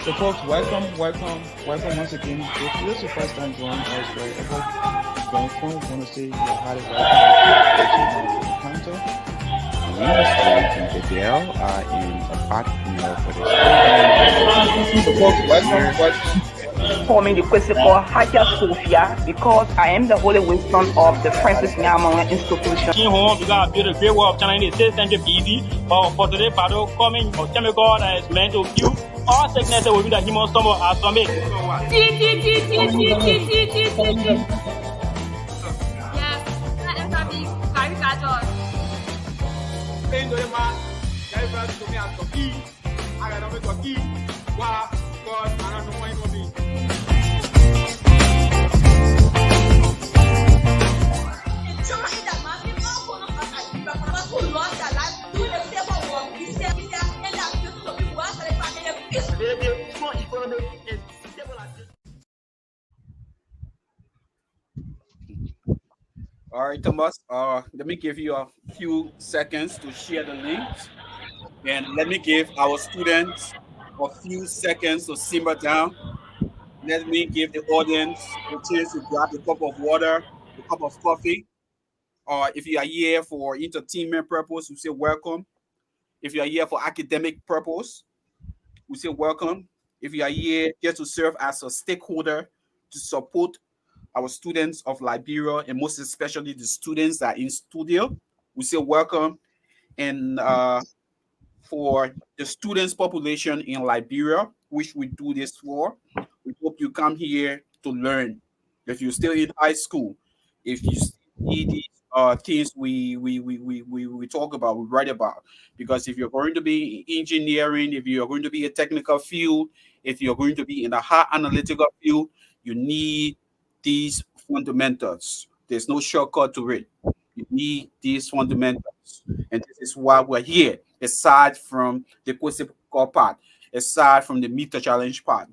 So, folks, welcome once again. If this is your first time joining us, wherever you're going from, we want to say you're highly welcome to this encounter. My name is Wellington Bedell. I am a partner for this program. So, Glad folks, to be welcome, here. welcome. Forming the Kwesiko Hagia Sophia because I am the Holy Wisdom of the Francis Nyamonga Institution. Home, we got build a great work of China in the and busy. But for today, battle coming or chemical that is meant to kill all sickness will be the human stomach as some it. Yes, let us be caricature. All right, Thomas. Let me give you a few seconds to share the links, and let me give our students a few seconds to simmer down. Let me give the audience a chance to grab a cup of water, a cup of coffee. Or if you are here for entertainment purpose, we say welcome. If you are here for academic purpose, we say welcome. If you are here just to serve as a stakeholder to support our students of Liberia and most especially the students that are in studio, we say welcome. And for the students population in Liberia, which we do this for, we hope you come here to learn. If you're still in high school, if you see these things we talk about, we write about, because if you're going to be in engineering, if you're going to be a technical field, if you're going to be in a high analytical field, you need these fundamentals. There's no shortcut to it. You need these fundamentals, and this is why we're here. Aside from the core part, aside from the meter challenge part,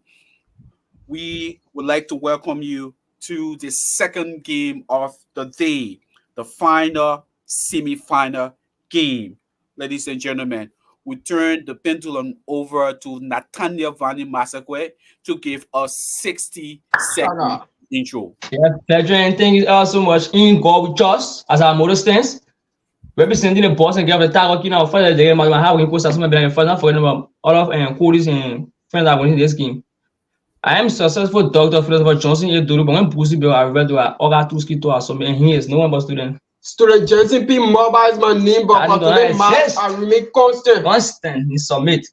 we would like to welcome you to the second game of the day, the final semi-final game. Ladies and gentlemen, we turn the pendulum over to Nathaniel Vani Massaquoi to give us 60-second intro. Yeah, pleasure and thank you all so much. In God with us as our model stands. Representing the boss and give the tag working out for the game. I have in post as my brand for all of and colleagues and friends that winning this game. I am successful Dr. Philip Johnson here Duru Bong Pussy Bill I read to our two ski to us and he is no one but student. Student Jensen P. Mobile is my name, but for today, I remain constant. Constant in submit.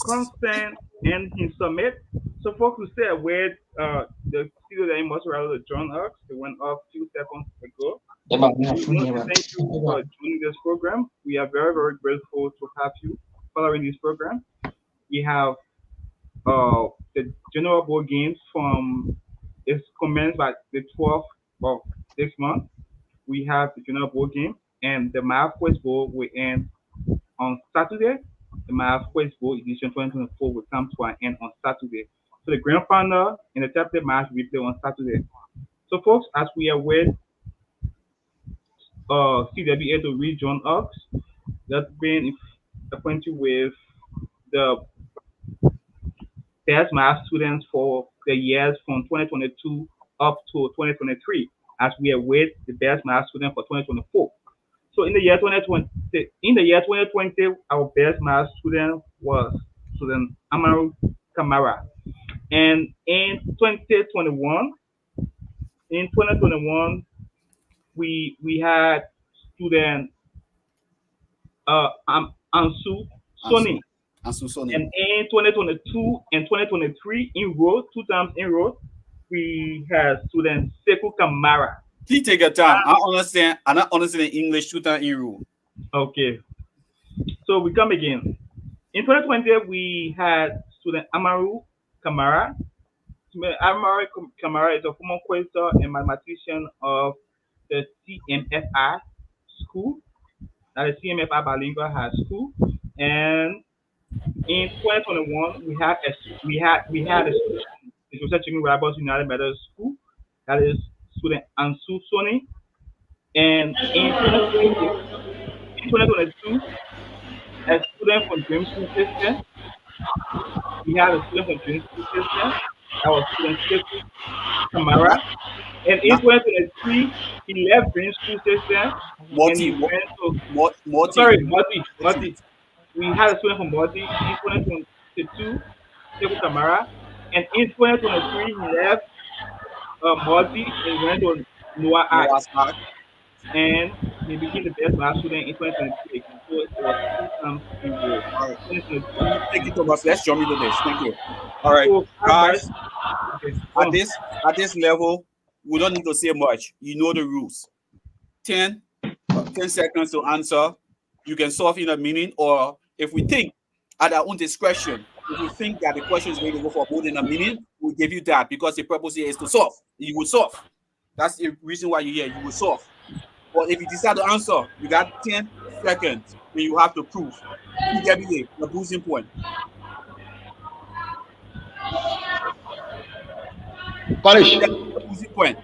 Constant and in submit. So folks who say with the studio that in Montserrado to join us, they went off 2 seconds ago. We want to thank you for joining this program. We are very, very grateful to have you following this program. We have the general board games from it's commenced by the 12th of this month. We have the general board game and the math quiz bowl will end on Saturday. The math quiz bowl edition 2024 will come to an end on Saturday. So the grand final and the chapter match will be played on Saturday. So folks, as we are with CWA to rejoin us, that's been appointed with the best math students for the years from 2022 up to 2023, as we await the best math student for 2024. So in the year 2020, our best math student was student Amaru Kamara, and in 2021, we had student Ansu Soni. And in 2022 and 2023, in row, 2 times in row, we had student Sekou Kamara. Please take your time. I don't understand English 2 times in row. Okay. So we come again. In 2020, we had student Amaru Kamara. Amaru Kamara is a former quaestor and mathematician of the CMFI school. That is CMFI Bilingual High School. And in 2021, we had a student in Researching Rivals United Methodist School. That is student Ansu Soni. And in 2022, a student from Dream School System. We have a student from Dream School System. Our student Sekou Tamara. And in 2023, he left Dream School System and he went to Morty. We had a student from Morty in 2022, Sekou Tamara. And in 2023, he left Morty and went to Noah Arts. And he became the best math student in 2023 again. So it was 2 times in row. All right. Thank you, Thomas. Let's jump into this. Thank you. All right, So, guys. okay, At this level, we don't need to say much. You know the rules. 10 seconds to answer. You can solve in a minute, or if we think at our own discretion, if we think that the question is going to go for more than a minute, we'll give you that, because the purpose here is to solve. You will solve. That's the reason why you're here. You will solve. But if you decide to answer, you got 10 seconds and you have to prove. CWA, the boosting point. College. The boosting point.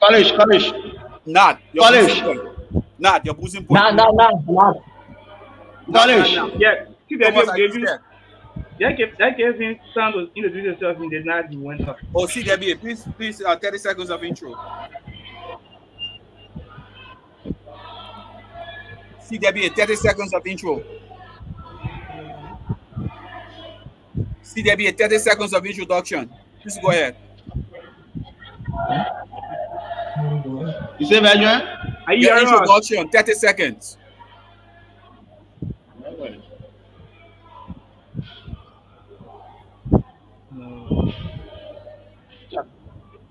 College. Not your College. boosting point. Not your boosting point. Not. College. Yeah, Thomas, CWA gave you. That gave him time to introduce yourself in the night he went up. Oh, CWA, please, 30 seconds of intro. CWA, 30 seconds of intro. CWA, 30 seconds of introduction. Please go ahead. You say, Benjamin? Your introduction, 30 seconds.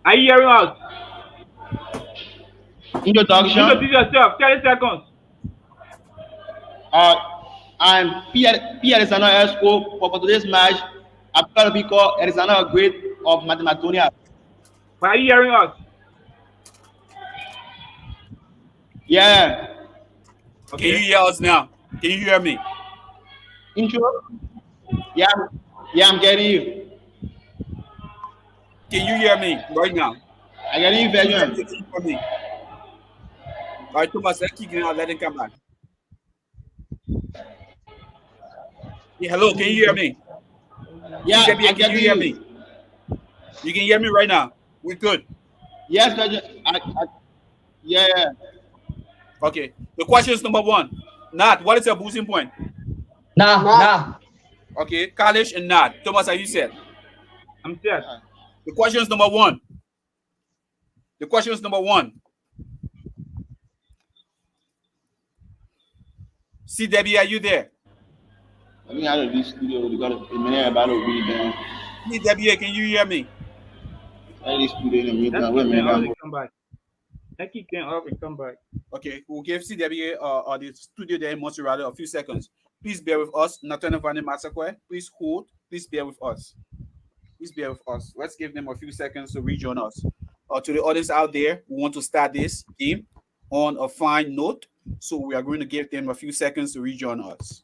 Are you hearing us? Introduction. Introduce yourself, 30 seconds. I'm P. Alexander Esco. For today's match, I'm going to be called Alexander Great of Macedonia. Are you hearing us? Yeah. Okay. Can you hear us now? Can you hear me? Intro? Yeah, I'm getting you. Can you hear me right now? I can hear you, Benjamin. Can you hear me? All right, Thomas, let's keep going out. Let him come back. Yeah, hello, can you hear me? Yeah, can you hear me? You can hear me right now. We're good. Yes, Benjamin. Yeah. Okay. The question is number 1. Nat, what is your boosting point? Nah. Okay, Kalish and Nat. Thomas, are you set? I'm set. The question is number 1. The question is number 1. CW, are you there? I mean, out of this studio, we got a minute about to read down. CW, can you hear me? Out of this studio, in a minute. Wait a minute. Come back. I keep getting up and come back. Okay, we'll give CWA or the studio there in Montserrado a few seconds. Please bear with us. Nathan Van Massaquoi, please hold. Please bear with us. Please bear with us. Let's give them a few seconds to rejoin us. To the audience out there, we want to start this game on a fine note. So we are going to give them a few seconds to rejoin us.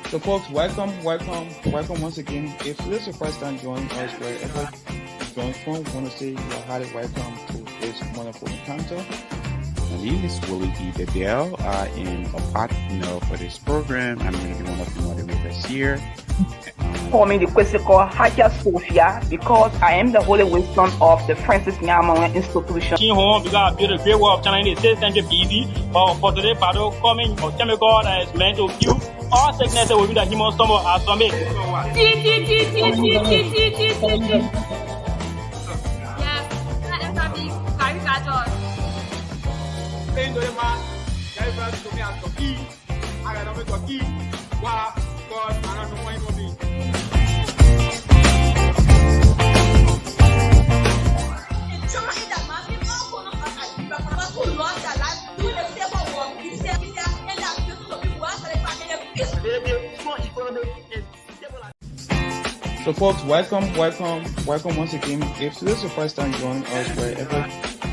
So folks, welcome once again. If this is your first time joining us, wherever you join from, we want to say you're highly welcome to this wonderful encounter. My name is Willie E. Bedell. I am a partner for this program. I'm going to be one of the moderators here. call me the Kwesiko Hakia Sophia because I am the holy wisdom of the Francis Nyamonga Institution. Home because I built a great work of China in the 6th century BC. For today, battle coming or chemical that is meant to kill all sickness will be the human stomach as some it. Yes, that is a big caricature. So folks, welcome once again. If this is your first time joining us, wherever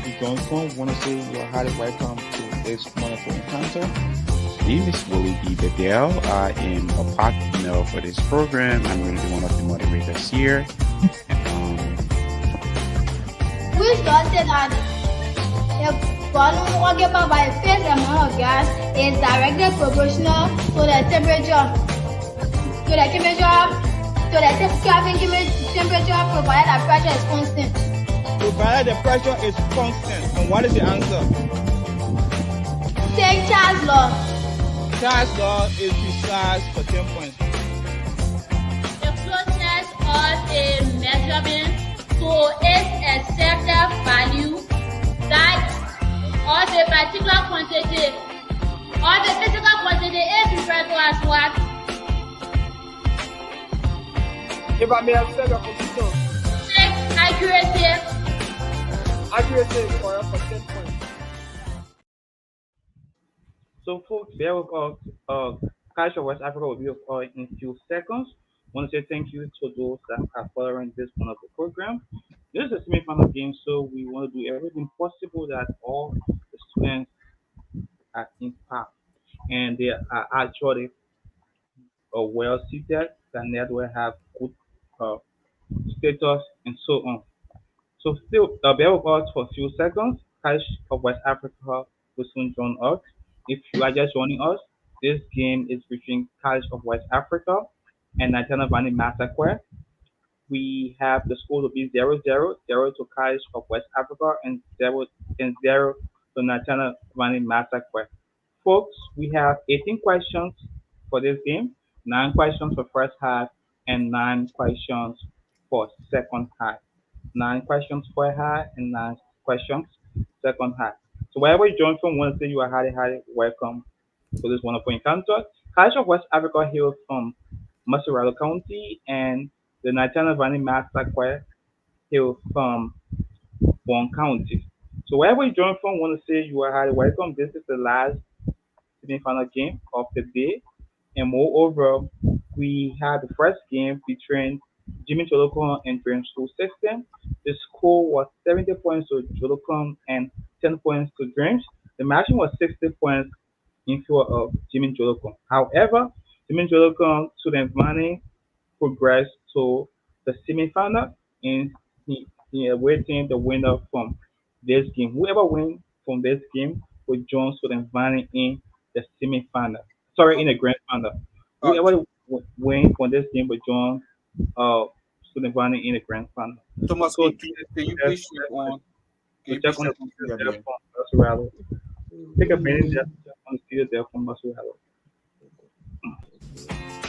you join from, want to say you are highly welcome to this wonderful encounter. My name is Willie E. Bedell. I am a partner for this program. I'm going to be one of the moderators here. We started that the volume occupied by a fixed amount of gas is directly proportional to the temperature provided that pressure is constant. Provided the pressure is constant. And what is the answer? Take Charles' law. Charles' law is precise for 10 points. The closeness of a measurement to its accepted value that of a particular quantity or the physical quantity is referred to as what? If I may have said a position. Accuracy. Accuracy is correct for 10 points. So folks, bear with us. Culture West Africa will be with us in a few seconds. I want to say thank you to those that are following this wonderful program. This is a semi-final game, so we want to do everything possible that all the students are impact and they are actually well seated, that they will have good status and so on. So still bear with us for a few seconds. Cash of West Africa will soon join us. If you are just joining us, this game is between Cash of West Africa and National Valley Massaquoi. We have the score to be 0-0, 0 to Cash of West Africa and 0 to National Valley Massaquoi. Folks, we have 18 questions for this game, 9 questions for first half and 9 questions for second half. 9 questions for half and 9 questions second half. So wherever you join from, I want to say you are highly welcome to this wonderful encounter. College of West Africa hails from Montserrado County, and the National Valley Massaquoi hails from Bong County. So wherever you join from, I want to say you are highly welcome. This is the last semi-final game of the day, and moreover, we had the first game between Jimmy Jolocon and Dream School System. The score was 70 points to Jolocon and 10 points to Dreams. The matching was 60 points in favor of Jimmy Jolocon. However, Jimmy Jolocon student Vani progressed to the semi-final, and he awaiting the winner from this game. Whoever wins from this game will join student Vani in the semi-final. Sorry, in the grand final. Whoever wins from this game will join student Vani in the grand final. Thomas, So, can you please check on? check on the computer there from Massaquoi. Take a minute just on the computer there from Massaquoi.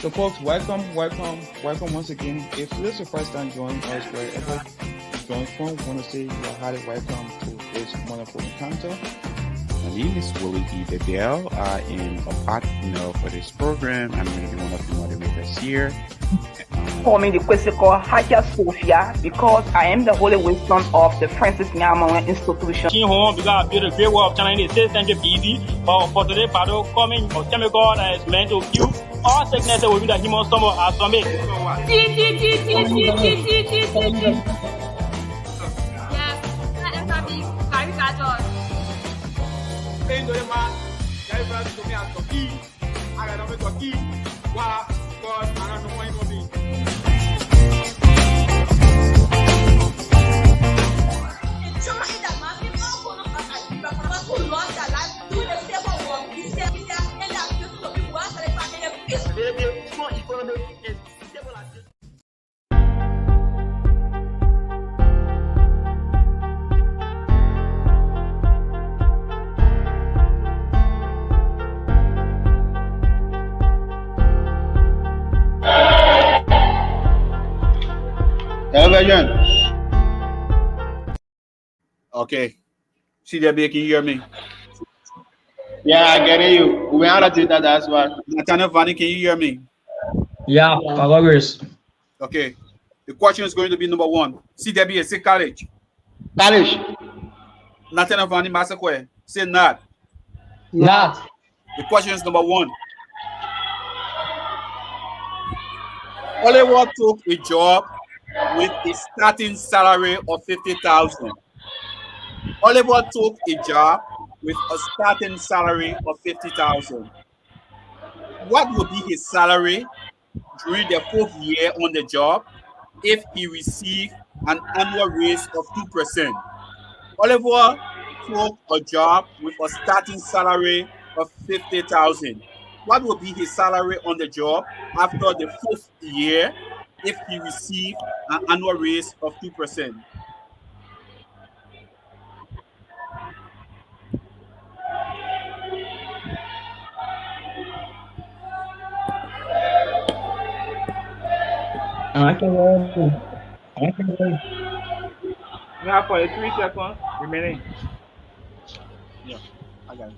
So folks, welcome once again. If this is your first time joining us, wherever you join from, I want to say you are highly welcome to this wonderful encounter. My name is Willie E. Bedell. I am a partner for this program. I'm going to be one of the moderators here. Call me the Kwesiko Hakia Sophia because I am the holy wisdom of the Francis Nyamonga Institution. Home because I built a great work of China in the 6th century BC. For today, battle coming or chemical that is meant to kill all sickness will be the human stomach as some it. Yes, that is a big caricature. version. Okay. CWA, can you hear me? Yeah, I get you. We are data, that's why. Nathaniel Vanny, can you hear me? Yeah, Pagogers. Okay. The question is going to be number 1. CWA, say college. College. Nathaniel Vanny, Massaquoi, say not. Not. The question is number 1. Oliver took a job with a starting salary of 50,000. Oliver took a job with a starting salary of 50,000. What would be his salary during the 4th year on the job if he received an annual raise of 2%? Oliver took a job with a starting salary of 50,000. What would be his salary on the job after the 4th year if he received an annual raise of 2%? We have 43 seconds remaining. Yeah, I got it.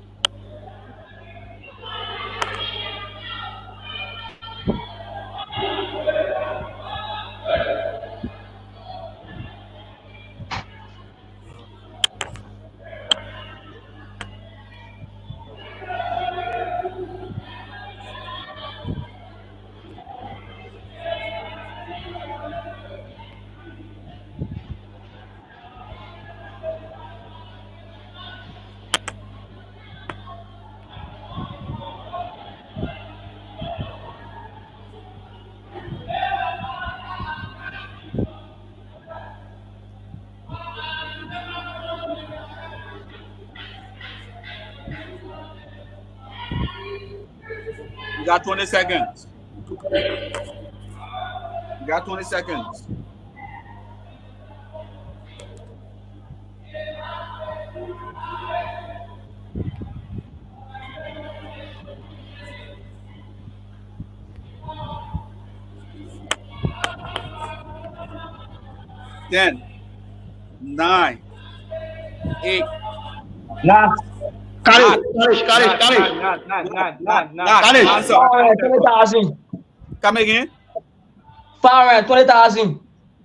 You got 20 seconds. You got 20 seconds. Ten, 9, 8. Not. College. Answer. 20,000. Come again. 20,000.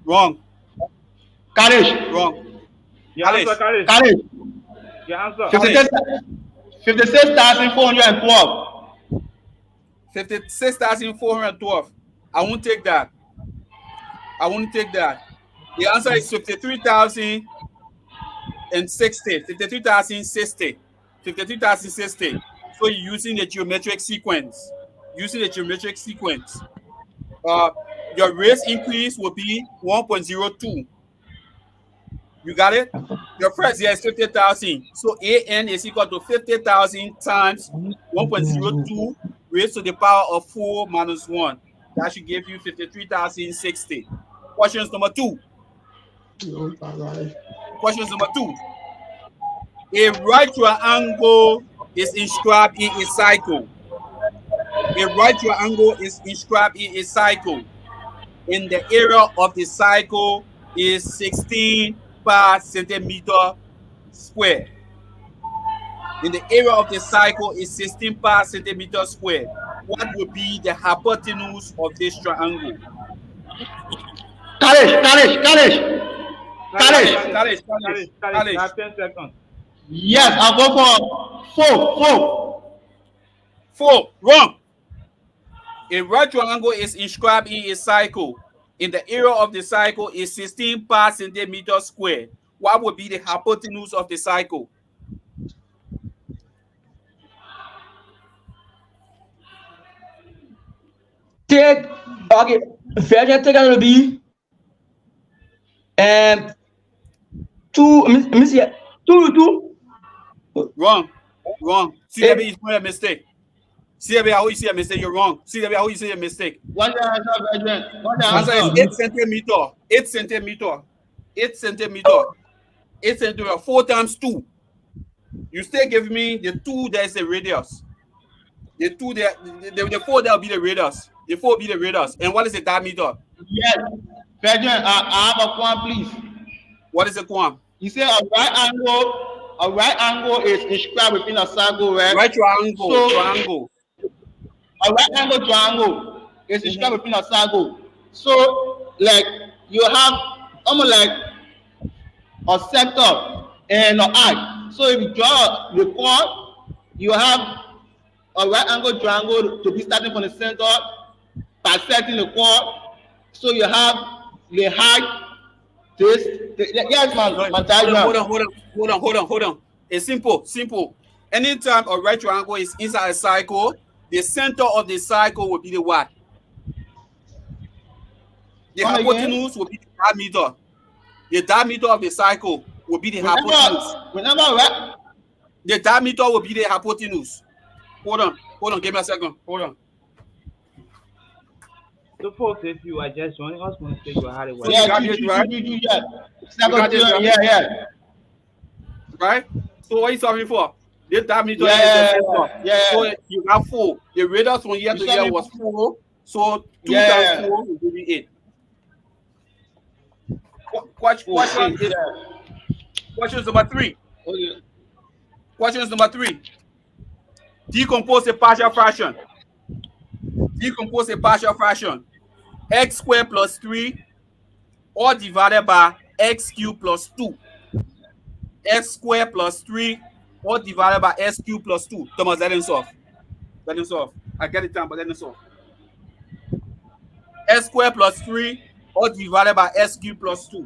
Wrong. College. Wrong. Your answer, college. College. Your answer. 56,412. 56,412. I won't take that. I won't take that. The answer is 53,060. 53,060. 53,060. So you're using the geometric sequence. Your raise increase will be 1.02. You got it? Your first year is 50,000. So AN is equal to 50,000 times 1.02 raised to the power of 4 minus 1. That should give you 53,060. Questions number 2. Questions number 2. A right triangle is inscribed in a cycle. A right triangle is inscribed in a cycle. In the area of the cycle is 16 per centimeter square. In the area of the cycle is 16 per centimeter square. What would be the hypotenuse of this triangle? College. 10 seconds. Yes, I'll go for 4. 4. Wrong. A right triangle is inscribed in a cycle. In the area of the cycle is 16 per centimeter square. What would be the hypotenuse of the cycle? Take, okay, fair take gonna be 2. Wrong. CWA is a mistake. CWA, how you see a mistake? You're wrong. CWA, how you see a mistake? What's the answer, Benjamin? Answer is 8 centimeter. 8 centimeter. 8 centimeter. 8 centimeter. 4 times 2. You still give me the 2 that is the radius. The 2 there, the 4 that will be the radius. The 4 will be the radius. And what is the diameter? Yes. President, I have a quam, please. What is a quam? You say a right angle is inscribed within a circle, right? Right triangle. So, triangle. A right angle triangle is inscribed within a circle. So, like you have almost like a sector and an eye. So if you draw the chord, you have a right angle triangle to be starting from the center, bisecting the chord. So you have the height. Yes, my diagram. Hold on. It's simple. Anytime a right triangle is inside a cycle, the center of the cycle will be the what? The hypotenuse will be the diameter. The diameter of the cycle will be the hypotenuse. The diameter will be the hypotenuse. Hold on, give me a second. Hold on. So, folks, if you are just joining us, want to say you had it right. Yeah. Right? So, what are you solving for? The diameter is the center. Yeah. So, you have 4. The radius from here to here was 4. So, 2 times 4 will give you 8. Question number 3. Okay. Question number 3. Decompose a partial fraction. X squared plus 3 or divided by x cubed plus 2. X squared plus 3 or divided by x cubed plus 2. Thomas, let him solve. I get it down, but let him solve. X squared plus 3 or divided by x cubed plus 2.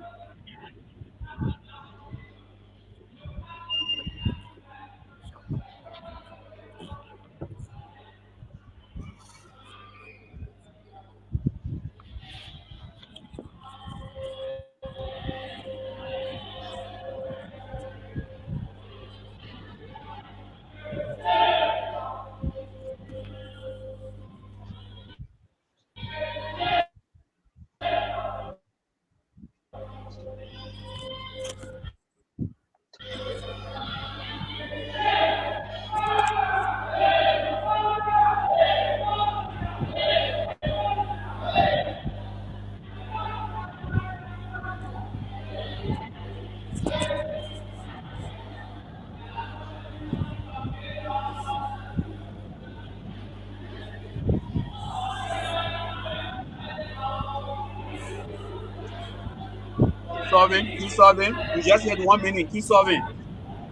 Keep solving. You just had 1 minute. Keep solving.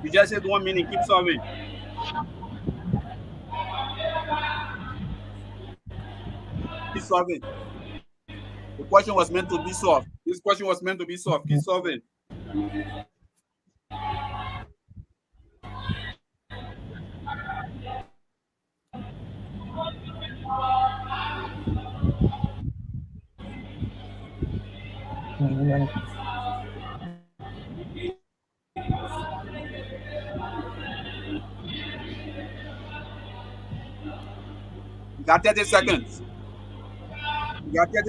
Keep solving. Keep solving. The question was meant to be solved. This question was meant to be solved. Keep solving. You got 30 seconds. You got 10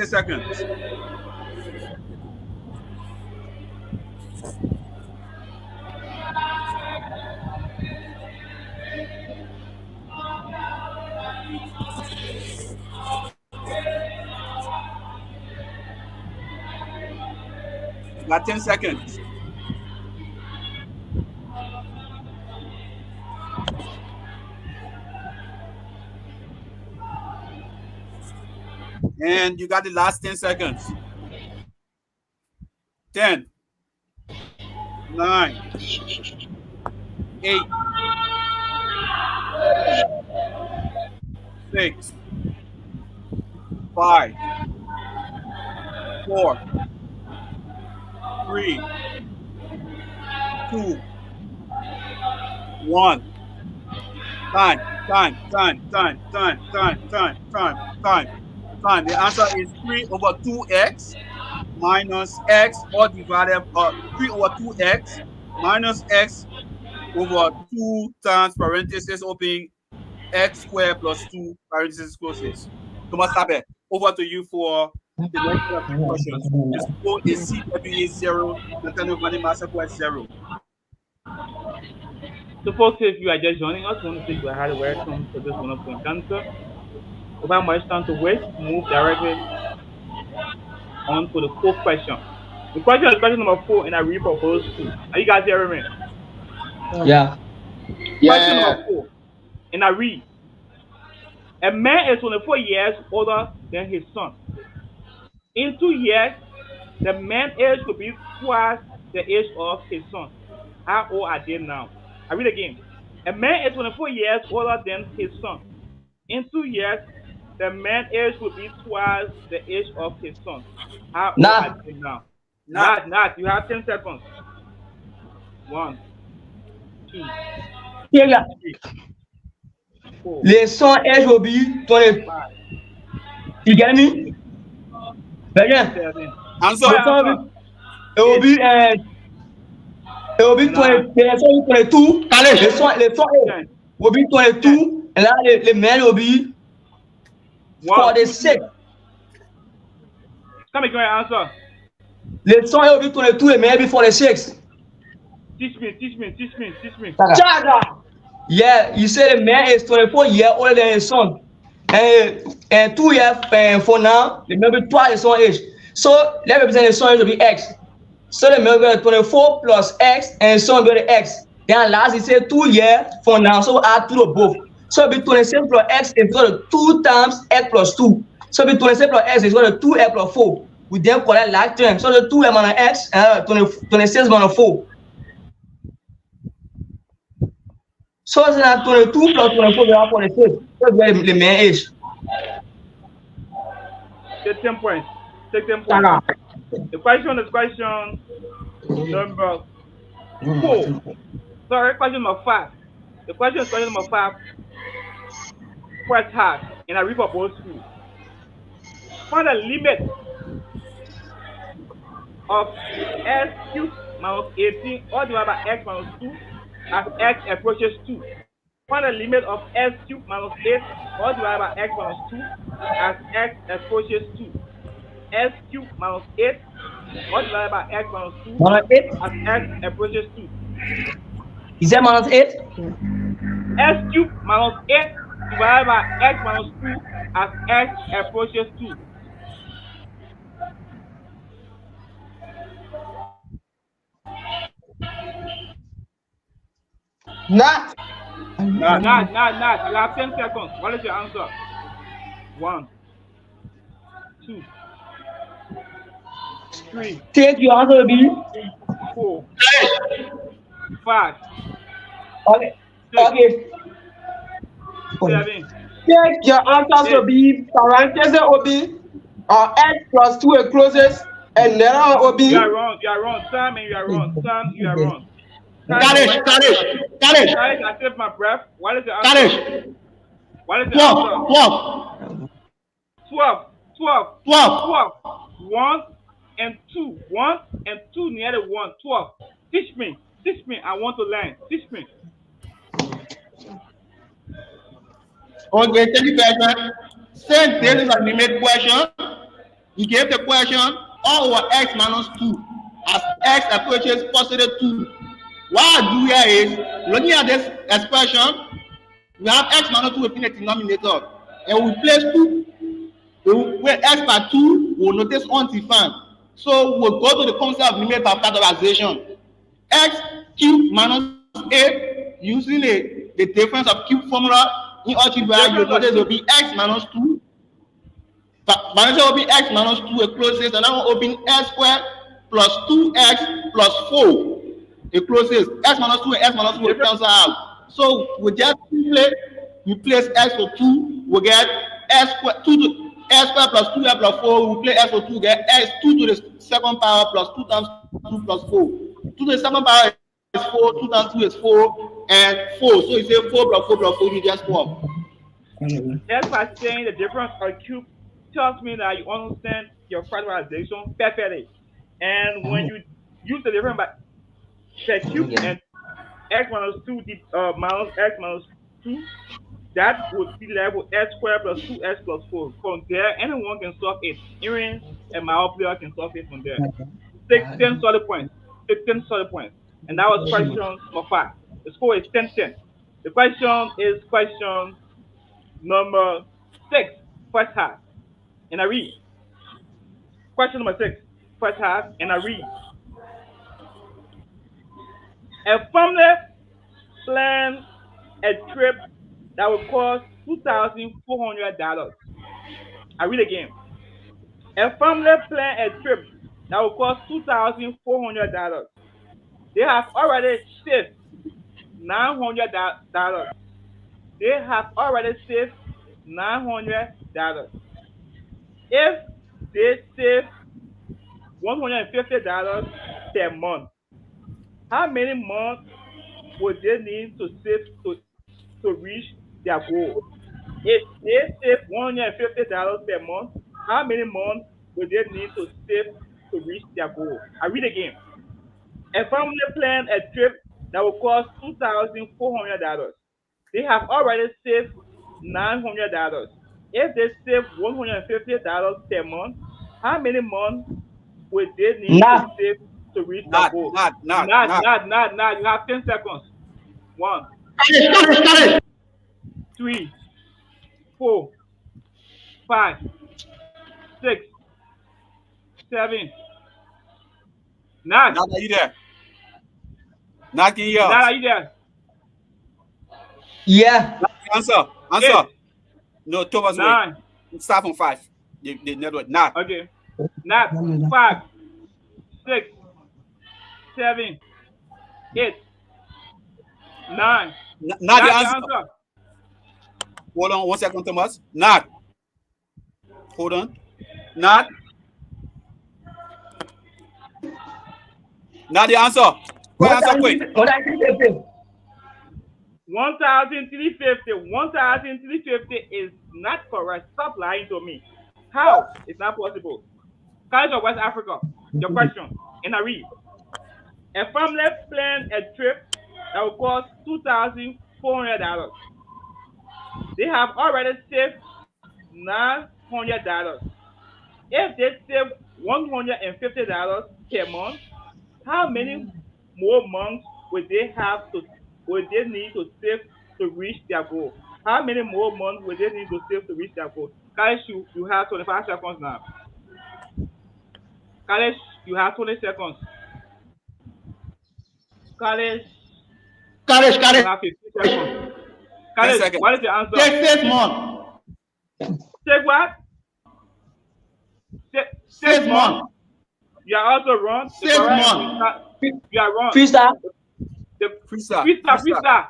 seconds. And you got the last 10 seconds. 10, 9, 8, 6, 5, 4, 3, 2, 1. Time. The answer is 3 over 2x minus x or divided 3 over 2x minus x over 2 times parenthesis open x squared plus 2 parenthesis closes. Thomas Tabe, over to you for the next questions. The score is CWA 0, Nathaniel Vani Massaquoi 0. So, folks, if you are just joining us, we want to say you are highly welcome to this wonderful encounter. Without much time to waste, move directly on to the fourth question. The question is question number 4, and I read for those 2. Are you guys hearing me? Yeah. Question number 4, and I read. A man is 24 years older than his son. In 2 years, the man's age will be twice the age of his son. How old are they now? I read again. A man is 24 years older than his son. In 2 years, the man's age will be twice the age of his son. How old are they now? Not. You have 10 seconds. 1, 2, 3, 4. Les son age will be 20. 5. You get me? Again. Answer. It will be 20. Les son 22. Les son will be 22. And là, les men will be 46. Come again, answer. Les son will be 22. Les men will be 46. Teach me. Yeah, you say the man is 24 years older than his son. And 2 years for now, the man will be twice his son age. So let me present the son age will be X. So the man will be 24 plus X and his son will be X. Then last he said 2 years for now, so add 2 to both. So it'll be 26 plus X is equal to 2 times X plus 2. So it'll be 26 plus X is equal to 2X plus 4. We then call that last term. So the 2 minus X, 26 minus 4. So it's not 22 plus 24, we have 46. That's where the main age. Take 10 points. The question is question number 4. Sorry, question number 5. The question is question number 5. First half, and I read for both schools. Find the limit of S cubed minus 18 all divided by X minus 2 as X approaches 2. Find the limit of S cubed minus 8 all divided by X minus 2 as X approaches 2. S cubed minus 8 all divided by X minus 2 as X approaches 2. Is that minus 8? S cubed minus 8 divided by X minus 2 as X approaches 2. Not. You have 10 seconds. What is your answer? 1, 2, 3. Take your answer will be 4, 5. Okay. 6, 7. Take your answers will be parentheses will be X plus 2 it closes and then will be. You are wrong. Sam, you are wrong. Kalish. I saved my breath. What is the answer? Kalish. What is the answer? 12. 1 and 2. 1 and 2 near the 1. 12. Teach me. I want to learn. Teach me. Okay, thank you guys, man. Since this is a limit question, you gave the question all over X minus 2 as X approaches positive 2. What I do here is, looking at this expression, we have X minus 2 within the denominator, and we place 2. Where X by 2, we'll notice undefined. So we'll go to the concept of limit of factorization. X cubed minus 8, using the difference of cube formula, in algebra, you notice it will be X minus 2. Minus will be X minus 2, it closes, and now we'll open X squared plus 2X plus 4. It closes. X minus 2 and X minus 2 will cancel out. So we just we place X for 2, we get S squared, 2 to S squared plus 2X plus 4, we play X for 2, get X 2 to the second power plus 2 times 2 plus 4. 2 to the second power is 4, 2 times 2 is 4, and 4. So you say 4 plus 4 plus 4, you just swap. Just by saying the difference of cube tells me that you understand your factorization perfectly. And when you use the difference by the cube and X minus 2 minus X minus 2, that would be level S squared plus 2X plus 4. From there, anyone can solve it. Even a mild player can solve it from there. Take 10 solid points. And that was question number 5. The score is 10-10. The question is question number 6, first half. And I read. Question number 6, first half, and I read. A family planned a trip that would cost $2,400. I read again. A family planned a trip that would cost $2,400. They have already saved $900. They have already saved $900. If they save $150 per month, how many months would they need to save to reach their goal? If they save $150 per month, how many months would they need to save to reach their goal? I read again. A family planned a trip that will cost $2,400. They have already saved $900. If they save $150 per month, how many months would they need to save to reach their goal? Not. You have 10 seconds. 1, 3, 4, 5, 6, 7. Not, are you there? Not, can you hear us? Not, are you there? Yeah. Answer. 8. No, Thomas. 9. Start from 5. The network. Not. Okay. Not 5, 6, 7, 8, 9. Not the answer. Hold on 1 second, Thomas. Not. Hold on. Not the answer. Quick answer, quick. 1,350 is not correct. Stop lying to me. How? It's not possible. College of West Africa. Your question. And I read. A family planned a trip that will cost $2,400. They have already saved $900. If they save $150 per month, how many more months would they need to save to reach their goal? How many more months would they need to save to reach their goal? Guys, you have 25 seconds now. Guys, you have 20 seconds. Guys, you have 15 seconds. Guys, what is the answer? Take 6 months. Take what? 6 months. You are also wrong. 6 months. You are wrong. Freestyle. Freestyle.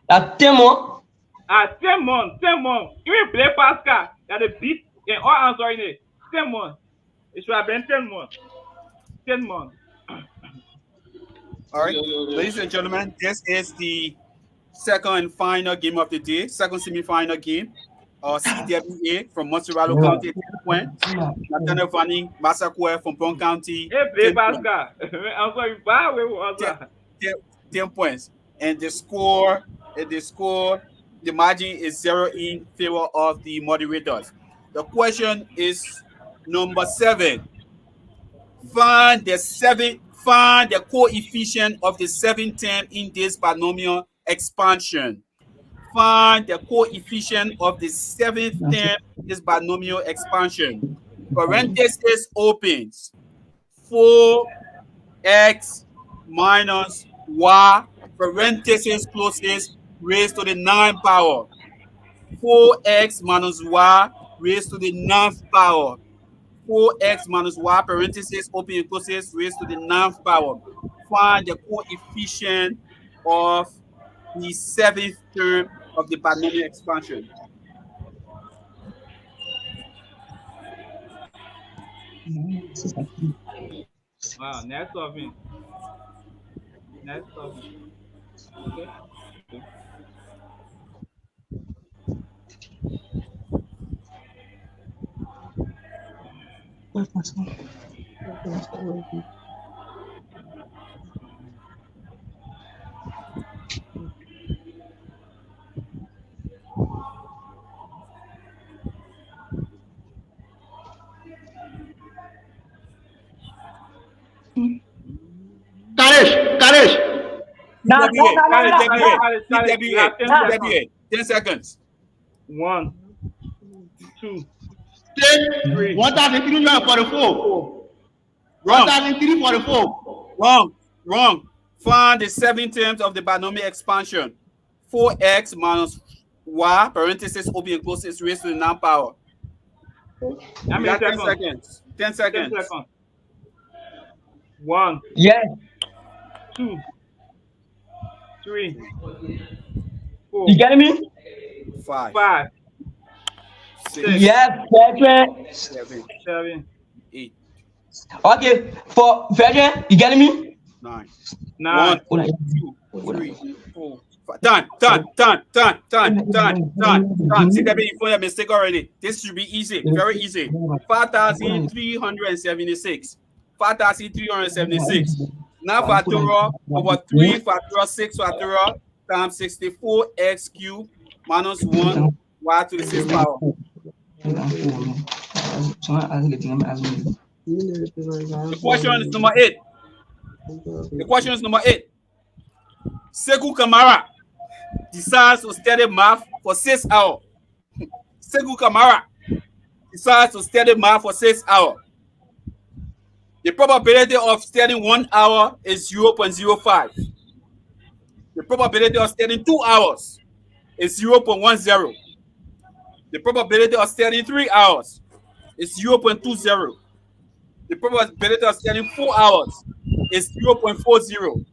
At 10 months. At 10 months. Even play Pascal, that the beat and all answering it. 10 months. It should have been 10 months. 10 months. All right, ladies and gentlemen, this is the second and final game of the day, second semi-final game. CWA from Montserrado County, 10 points. Nathaniel Fanning, Massaquoi from Bong County, 10 points. And the score, the margin is 0 in favor of the moderators. The question is number 7. Find the coefficient of the 7th term in this binomial expansion. Find the coefficient of the 7th term in this binomial expansion. Parenthesis opens. 4x minus y, parenthesis closes, raised to the 9th power. 4x minus y raised to the 9th power. 4x minus y, parenthesis open and closes, raised to the 9th power. Find the coefficient of the 7th term of the binomial expansion. Wow, next solving. Okay. Karesh. CWA. 10 seconds. 1, 2, Take 1,344. Wrong. 1,344. Wrong. Find the 7 terms of the binomial expansion. 4x minus y, parenthesis, open and close, is raised to the 9th power. How many 10 seconds. 10 seconds. 10 seconds. 1. Yes. 2. 3. 4. You getting me? 5. 5. 6. Yes, Virgin. 7. 8. Okay, for Virgin, you getting me? 9. 9. 1, 2, 3, 4, 5. Done. See that you found a mistake already. This should be easy, very easy. 5,376. 5,376. Now factorial over 3 factorial 6 factorial times 64x cubed minus 1 y to the 6th power. The question is number 8. Sekou Kamara decides to study math for 6 hours. The probability of studying 1 hour is 0.05. The probability of studying 2 hours is 0.10. The probability of studying 3 hours is 0.20. The probability of studying 4 hours is 0.40.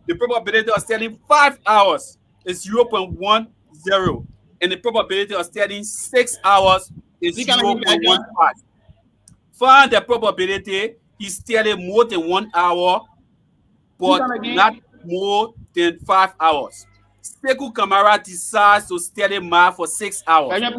The probability of studying 5 hours is 0.10. And the probability of studying 6 hours is 0.15. Find the probability he studied more than 1 hour, but not more than 5 hours. Sekou Kamara decides to study math for 6 hours. The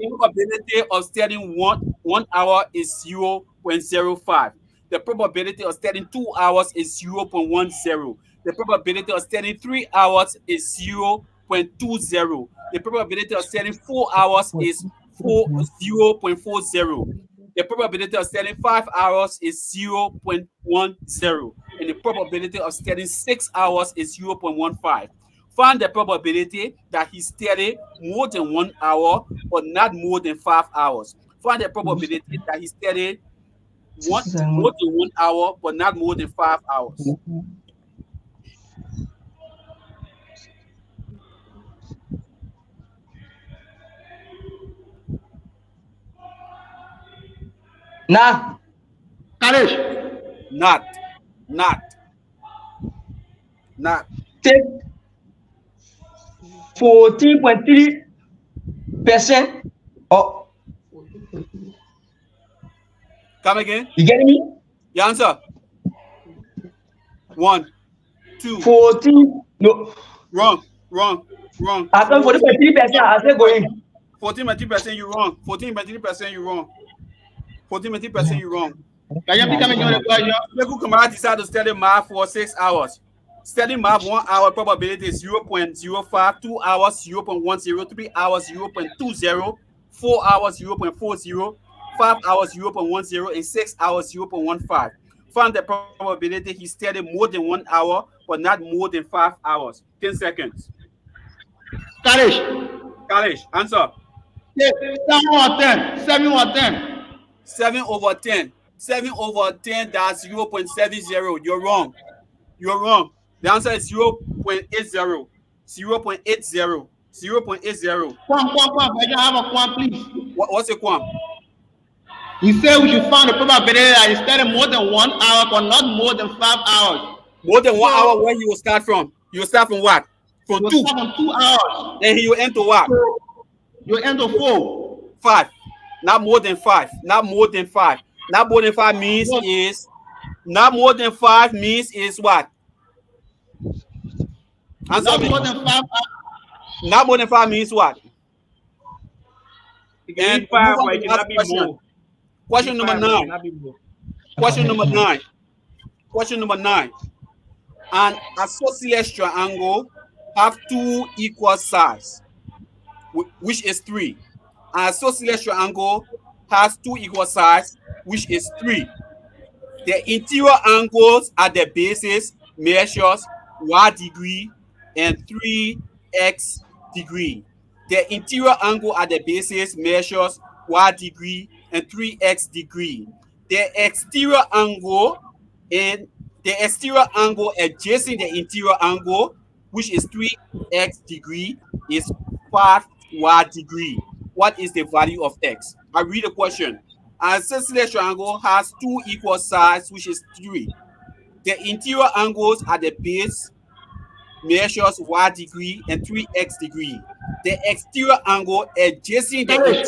probability of studying one hour is 0.05. The probability of studying 2 hours is 0.10. The probability of studying 3 hours is 0.20. The probability of studying 4 hours is 0.40. The probability of studying 5 hours is 0.10. And the probability of studying 6 hours is 0.15. Find the probability that he studied more than 1 hour, but not more than 5 hours. Find the probability that he studied more than 1 hour, but not more than 5 hours. Nah. Not. Take 14.3%. Oh. Come again? You getting me? Your answer. 1, 2. 14. No. Wrong. I thought 14.3%. I said going. 14.3% you wrong. 14.3% you wrong. 14.3% you wrong. Sekou Kamara decided to study math for 6 hours. Studying math 1 hour probability is 0.05, 2 hours 0.10, 3 hours 0.20, 4 hours 0.40, 5 hours 0.10, and 6 hours 0.15. Find the probability he studied more than 1 hour, but not more than 5 hours. 10 seconds. Kalish, answer. 7 over 10. 7 over 10, that's 0.70. You're wrong. The answer is 0.80. 0.80. 0.80. Quam, I can have a quam, please. What's a quam? He said we should find the probability that he studied more than 1 hour, but not more than 5 hours. More than 1 hour, where you will start from? You will start from what? From 2. Start from 2 hours. Then you end to what? You end to 4. 5. Not more than 5. Not more than 5 means is. Not more than 5 means is what? Answer not me. More than 5 hours. Not more than 5 means what? And 5, but it cannot be more. Question number 9. Question number 9. An isosceles triangle have 2 equal sides, which is 3. An isosceles triangle has 2 equal sides, which is 3. The interior angles at the bases measures y degree and 3x degree. The interior angle at the bases measures y degree and 3x degree. The exterior angle adjacent the interior angle, which is 3x degree, is 5y degree. What is the value of x? I read the question. An isosceles triangle has two equal sides, which is 3. The interior angles at the base measures y degree and 3x degree. The exterior angle adjacent the interior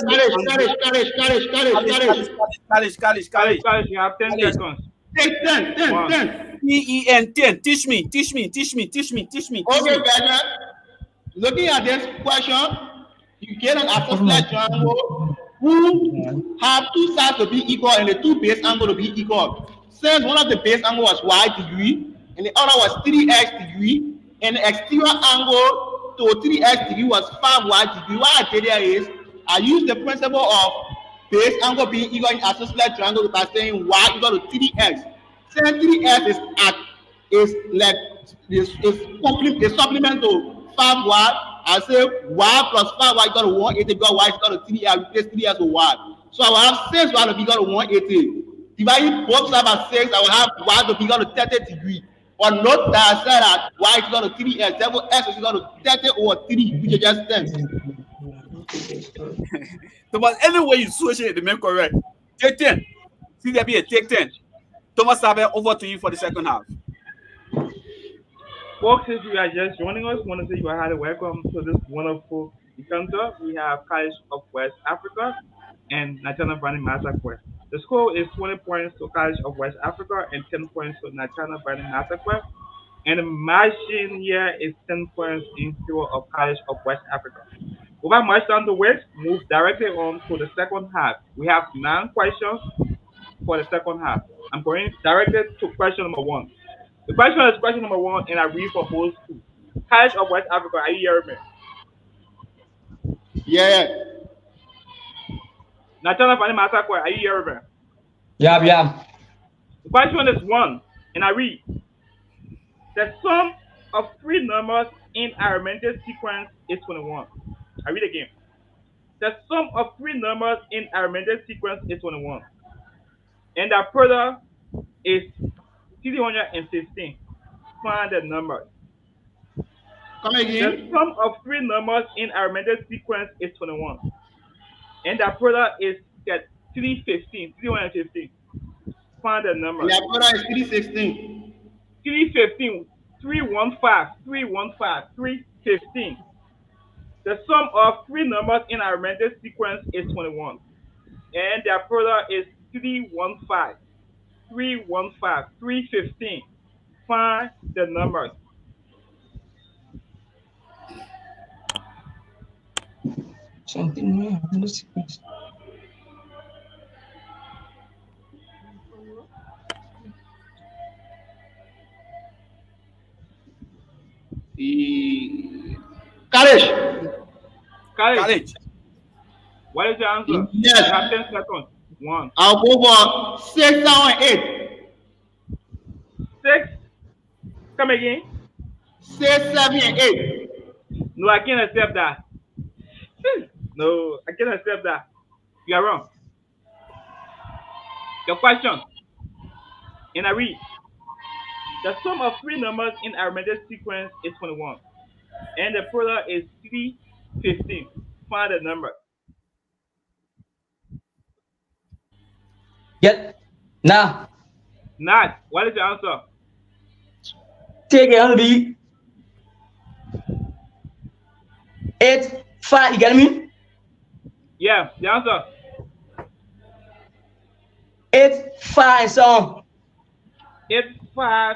Kalish, you have 10 seconds. 10. Teach me. Okay, Bernard. Looking at this question, you get an isosceles triangle who have two sides to be equal and the two base angles to be equal. Since one of the base angle was y degree and the other was 3x degree, and the exterior angle to 3x degree was 5y degree, what I did there is I used the principle of base angle being equal in isosceles triangle by saying y equal to 3x. Since 3x is supplement to 5y, I say y plus 5y equal to 180 because y is equal to 3x. I replace 3x with y. So I will have 6y to be equal to 180. Dividing both sides by 6, I will have y to be equal to 30 degrees. But note that I said that y is equal to 3x, therefore x is equal to 30 over 3, which is just 10. Thomas, anyway you switch it, the main correct. Take 10. See there be a take 10. Thomas Sabe, over to you for the second half. Folks, if you are just joining us, want to say you are highly welcome to this wonderful encounter. We have College of West Africa and National Branding Massaquoi. The score is 20 points to College of West Africa and 10 points to National Branding Massaquoi. And the machine here is 10 points in favor of College of West Africa. Without much time to wait, move directly on to the second half. We have 9 questions for the second half. I'm going directly to question number 1. The question is question number 1, and I read for both schools. College of West Africa, are you hearing me? Yeah. National Branding Massaquoi, are you hearing me? Yeah. The question is 1, and I read. The sum of 3 numbers in arithmetic sequence is 21. I read again. The sum of 3 numbers in arithmetic sequence is 21. And the product is 316. Find the numbers. Come again. The sum of 3 numbers in arithmetic sequence is 21. And the product is 315. Find the number. The product is 316. 315. 315. 315. The sum of 3 numbers in arithmetic sequence is 21. And their product is 315. 315. Find the numbers. Something new in the sequence. College. What is the answer? Yes. You have 10 seconds. 1. I'll go for 6, 7, 8. 6. Come again. 6, 7, and 8. No, I can't accept that. No, I can't accept that. You are wrong. Your question. And I read. The sum of 3 numbers in arithmetic sequence is 21. And the product is 315. Find the number. Get now. Not. What is the answer? Take it on the beat. 8, 5. You get me? Yeah, the answer. 8, 5, so 8, 5,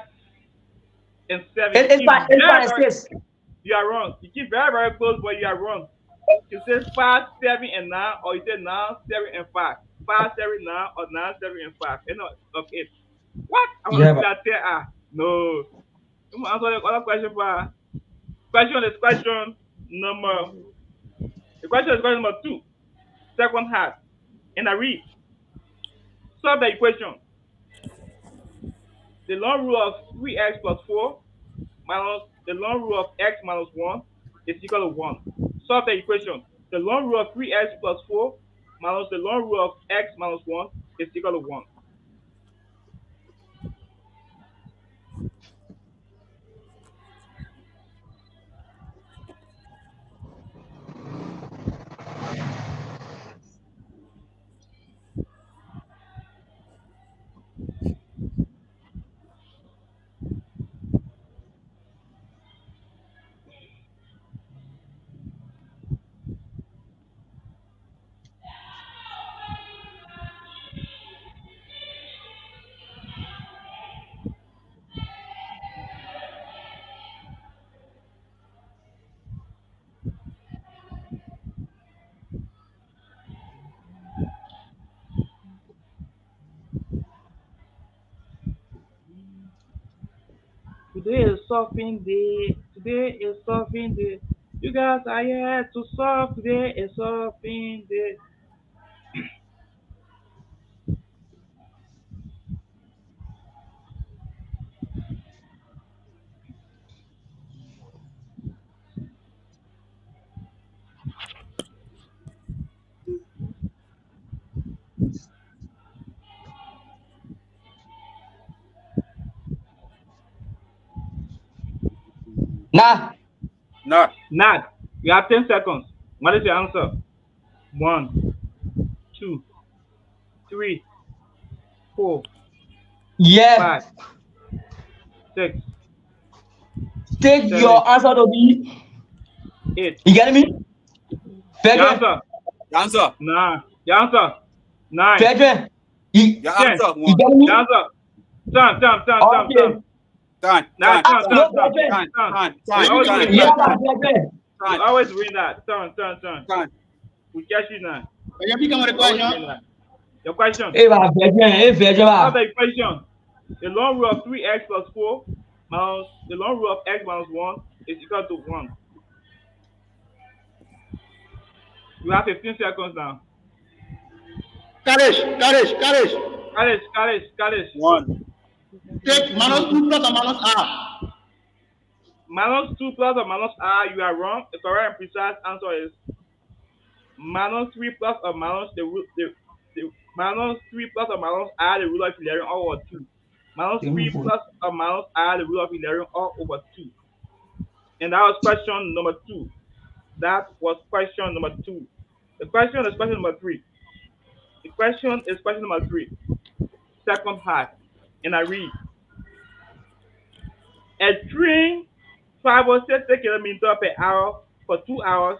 and 7. 8, 5, and 6. You are wrong. You keep very, very close, but you are wrong. You say 5, 7, and 9, or you say 9, 7, and 5. 5, 7, 9, or 9, 7, and 5. You know, of 8. What? I want to see that there. No. I'm answer the other question for question is question number. The question is question number 2. Second half. And I read. Solve the equation. The long rule of 3x plus 4 minus the long rule of x minus 1 is equal to 1. Solve the equation. The long rule of 3x plus 4 minus the long root of x minus 1 is equal to 1. Today is solving day. Today is solving day. You guys are here to solve. Today is solving day. Nah. Not. Not. You have 10 seconds. What is your answer? 1, 2, 3, 4, Yeah. 5, 6. Take 7, your answer to be 8. You getting me? Your answer. Your answer. Nah. Your answer. 9. Fedrin. Your 10. answer. You getting me? Your answer. Time. Time. You always win that. Time. We catch you now. Your question. Hey, Fedrin. Another equation. The long root of 3x plus 4 minus the long root of x minus 1 is equal to 1. You have 15 seconds now. Kalish. 1. Take minus 2 plus or minus r. Minus 2 plus or minus r, you are wrong. The correct and precise answer is minus 3 plus or minus the minus 3 plus or minus r, the root of 11 all over 2. Minus 3 plus or minus r, the root of 11 all over 2. And that was question number 2. That was question number 2. The question is question number 3. The question is question number 3. Second half. And I read. A train travels 60 kilometers per hour for 2 hours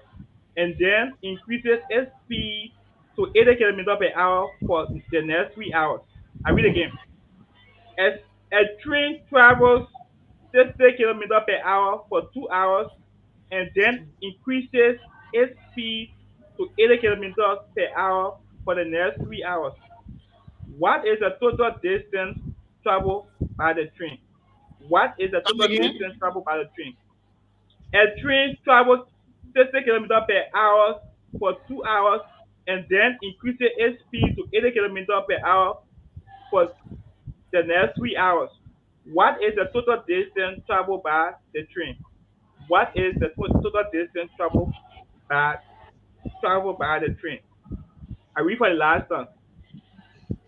and then increases its speed to 80 kilometers per hour for the next 3 hours. I read again. A train travels 60 kilometers per hour for 2 hours and then increases its speed to 80 kilometers per hour for the next 3 hours. What is the total distance traveled by the train? What is the total distance traveled by the train? A train travels 60 kilometers per hour for 2 hours and then increases its speed to 80 kilometers per hour for the next 3 hours. What is the total distance traveled by the train? What is the total distance traveled by the train? I read for the last time.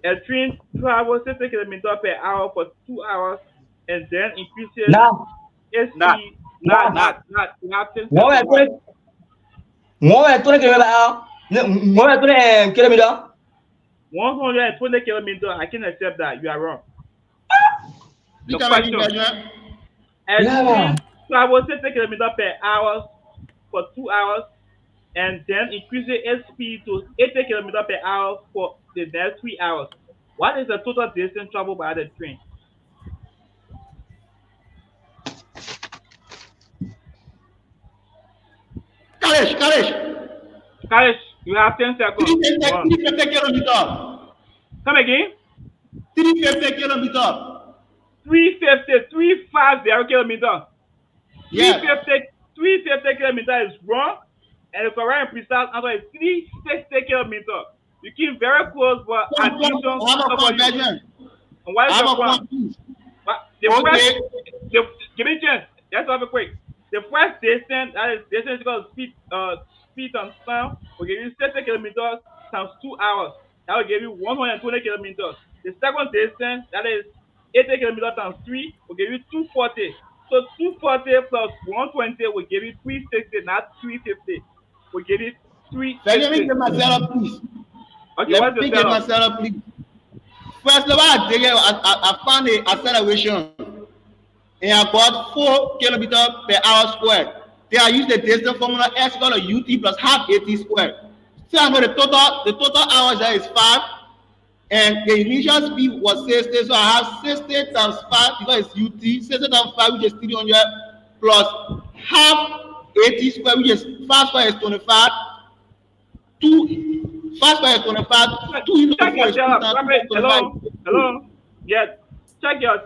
A train travels 60 kilometers per hour for 2 hours and then increases its speed. Not. You have 10 seconds. 120 kilometers. 120 kilometers. I can accept that. You are wrong. The question. A train travels 60 kilometers per hour for 2 hours and then increases its speed to 80 kilometers per hour for the next 3 hours. What is the total distance traveled by the train? Kalish, you have 10 seconds. 350 kilometers. Come again? 350 kilometers. 350 kilometers. Yes. 350 kilometers is wrong, and the correct and precise answer is 360 kilometers. You keep very close, but addition. And what is your point? Give me a chance. Let's have a quick. The first distance, that is distance equals speed on sound, will give you 60 kilometers, times 2 hours. That will give you 120 kilometers. The second distance, that is 80 kilometers times 3, will give you 240. So 240 plus 120 will give you 360, not 350. Will give you 360. Let me get my setup, please. Okay, Let me get my setup, please. First of all, I found the acceleration, and I got 4 kilometers per hour squared. Then I use the distance formula S equal to UT plus half AT squared. So I know the total hours there is 5, and the initial speed was 60. So I have 60 times 5 because it's UT. 60 times 5, which is 300, plus half AT squared, which is 5 squared is 25. 5 squared is 25. 2 into 4 is 2 Hello. Yeah. Check your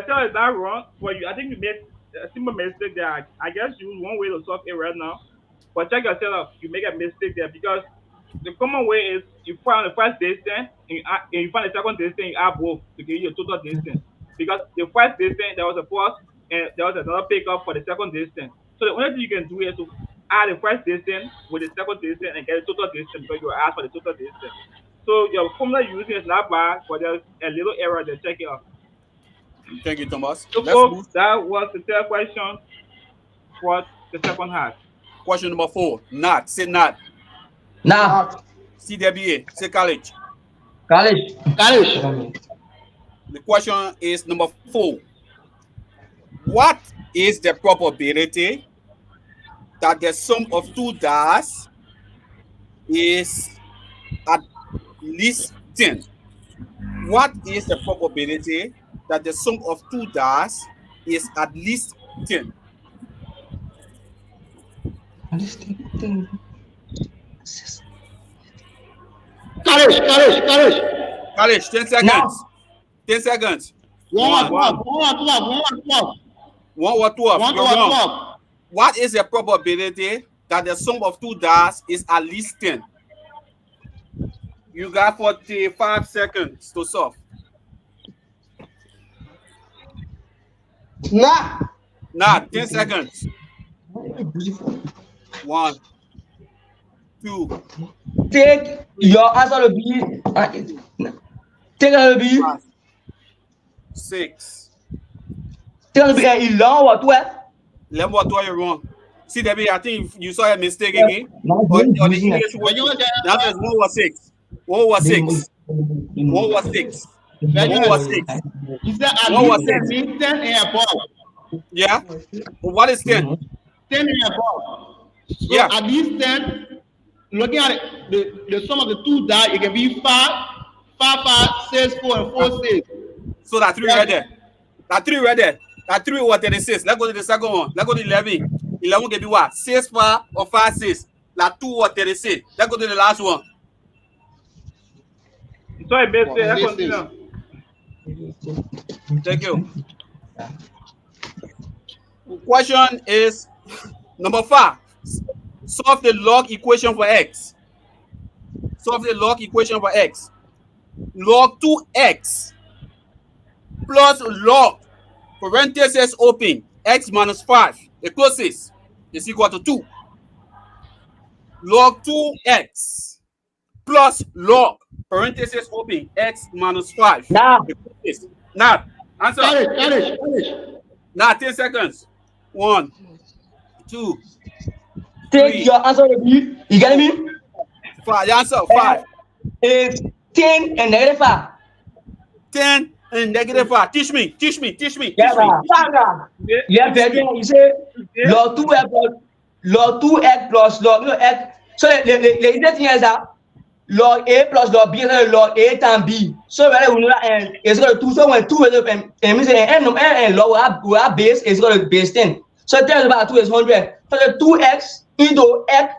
cell is not wrong for you. I think you made a simple mistake there. I guess you use one way to solve it right now. But check your setup. You make a mistake there because the common way is you find the first distance and you find the second distance, you add both to give you a total distance. Because the first distance, there was a pause and there was another pickup for the second distance. So the only thing you can do is to add the first distance with the second distance and get the total distance because you asked for the total distance. So your formula you're using is not bad, but there's a little error there. Check it out. Thank you, Thomas. So folks, that was the third question for the second half. Question number 4. Not. Say not. Nah. CWA. Say college. College. The question is number 4. What is the probability that the sum of 2 dots is at least 10? What is the probability that the sum of 2 dots is at least 10? College, 10 seconds. No. 10 seconds. 1 or 12. What is the probability that the sum of 2 dots is at least 10? You got 45 seconds to solve. Nah, 10 seconds. 1, 2. Take your answer to be. Take it to be. 6. Take it to be 11 or 12. 11 or 12, you're wrong. See, Debbie, I think you saw a mistake again. On the English word, that is 1 or 6. 1 was 6. 1 was 6. 1 was 6. He said at least 10 and above. Yeah. What is 10? 10 and above. So yeah. At least 10. Looking at it, the sum of the 2 dots, it can be 5, 6, 4, and 4, 6. So that 3 right there. That 3 right there. That 3 was 36. Let's go to the second one. Let's go to 11. 11 can be what? 6, 5, or 5, 6. That 2 was 36. Let's go to the last one. Sorry, Bessie. Thank you. Question is number 5. Solve the log equation for x. Solve the log equation for x. Log 2x plus log parentheses open x minus 5, the closest, is equal to 2. Log 2x plus log parentheses open x minus 5. Now. Now. Answer. Finish. Now 10 seconds. 1, 2. Take your answer to be. You get me? 5. Answer 5. Is 10 and negative 5. 10 and negative 5. Teach me. Yeah, baby. You say log 2x plus log x. So the easiest thing is that log a plus log b is log a times b. So when we know that it's got 2. So when 2 is and means and log will have base is got to base 10. So 10 about 2 is 100. So the 2x into x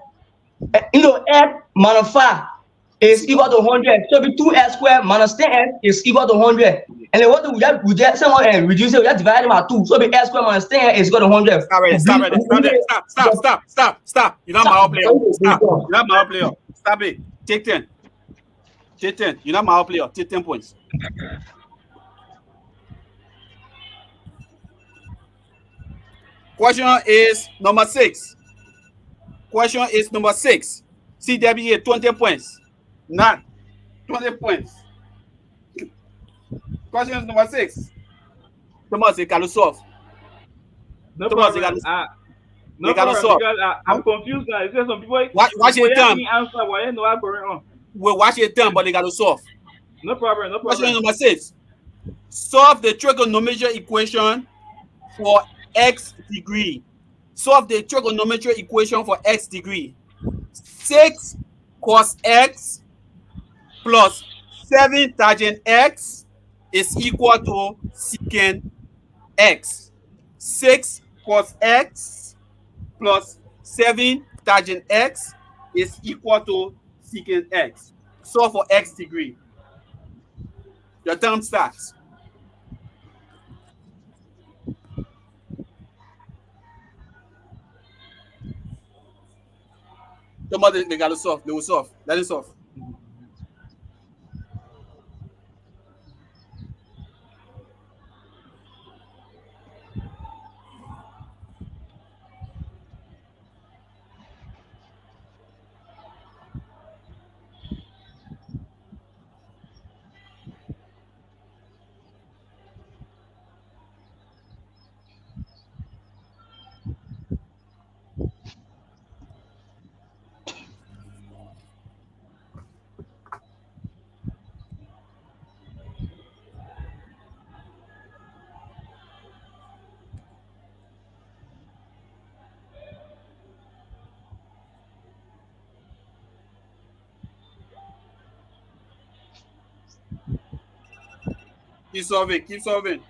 minus 5 is equal to 100. So be 2x squared minus 10x is equal to 100. And then what we get someone and reduce it, we just divide them by 2. So be x squared minus 10x is equal to 100. Stop. You're not my own player. Stop. You're not my own player. Stop it. Take 10. You're not my own player. Take 10 points. Question is number 6. CWA 20 points. Not 20 points. Question number 6. Thomas, you can solve. No Thomas, problem. No you gotta problem, solve. because I'm confused now. It says some people Watch your term. answer why you know what's going on. We'll watch your term, but they gotta solve. No problem, no Question problem. number 6. Solve the trigonometric equation for x degree. Solve the trigonometric equation for x degree. 6 cos x plus 7 tangent x is equal to secant x. 6 cos x plus 7 tangent x is equal to secant x. Solve for x degree. Your term starts. Somebody they gotta solve. They will solve. Let it solve. Keep solving. Keep solving.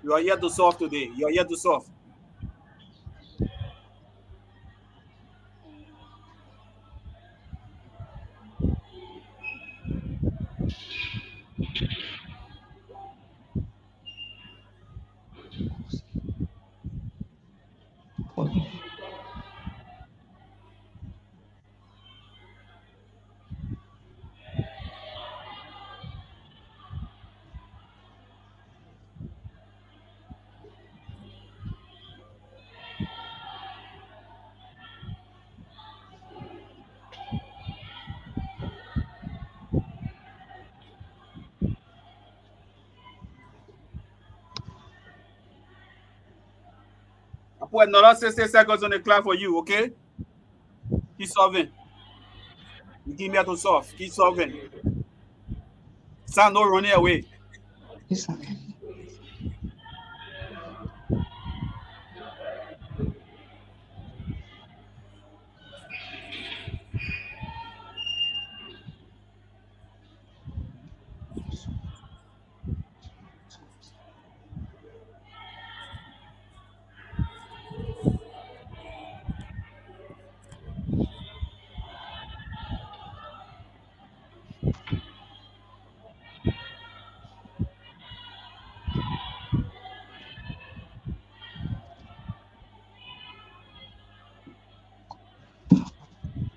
You are here to solve today. You are here to solve. I put another 60 seconds on the clock for you, okay? Keep solving. You give me to solve. Keep solving. Son, no running away.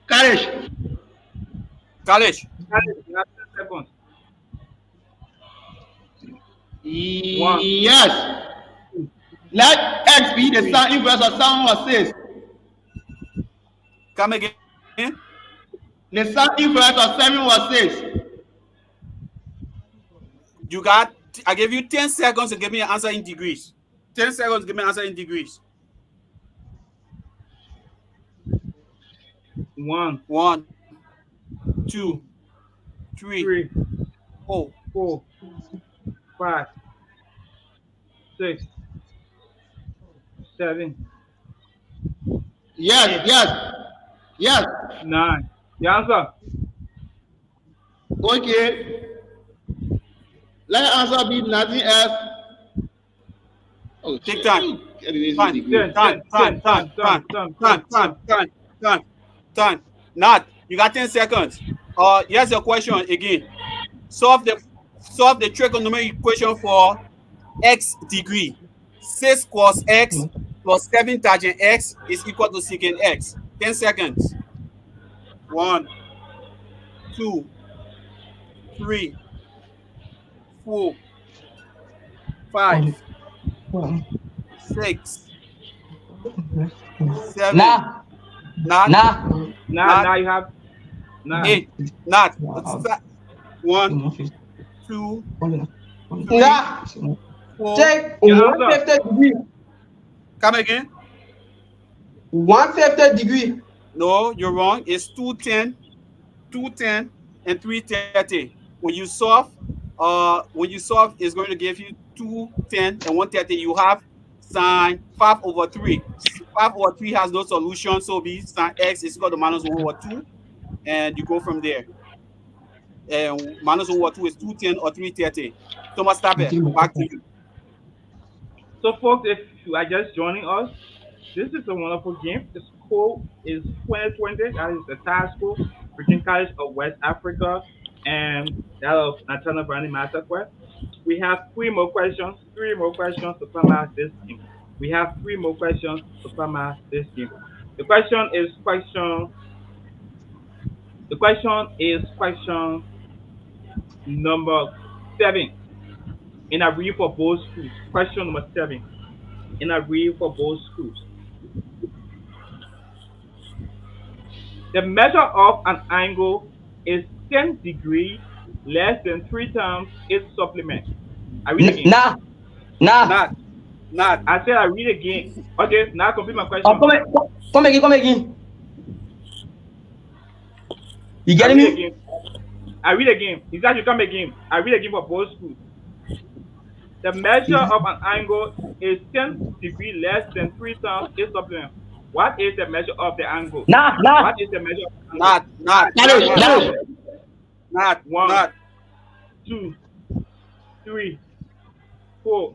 Courage. College. 10 seconds. Yes. Let x be the sum inverse of sum of 6. Come again. The sum inverse of 7 was 6. You got, I gave you 10 seconds to give me an answer in degrees. 10 seconds to give me an answer in degrees. 1, 1, 2, 3, 4, 5, 6, 7. Yes. 9. The answer. Okay. Let the answer be nothing else. Oh, take time. Time. Not. You got 10 seconds. Here's your question again. Solve the trigonometric equation for x degree. 6 cos x plus 7 tangent x is equal to secant x. 10 seconds. 1, 2, 3, 4, 5, 6, 7. Now you have 8. Not 1, 2, 3, Nah. 4. Take 150 degree. Come again. 150 degree. No, you're wrong. It's 210, 210, and 330. When you solve, it's going to give you 210 and 130. You have sine 5/3. 5/3 has no solution, so be sine x is equal to -1/2, and you go from there. And -1/2 is 210 or 330. Thomas, stop it. Back to you. So, folks, if you are just joining us, this is a wonderful game. The school is 2020. That is the TAS school, Virgin College of West Africa, and that of Nathaniel Brandon Massaquoi. We have 3 more questions to come out this game. We have 3 more questions to come out this game. The question is question number 7. And I read for both schools. Question number 7. And I read for both schools. The measure of an angle is 10 degrees less than 3 times its supplement. I read again. Nah. I said I read again. Okay, now complete my question. Come again. You getting me? I read again. He said you come again. I read again for both schools. The measure of an angle is 10 degrees less than 3 times its supplement. What is the measure of the angle? What is the measure of the angle? Not. 1, 2, 3, 4.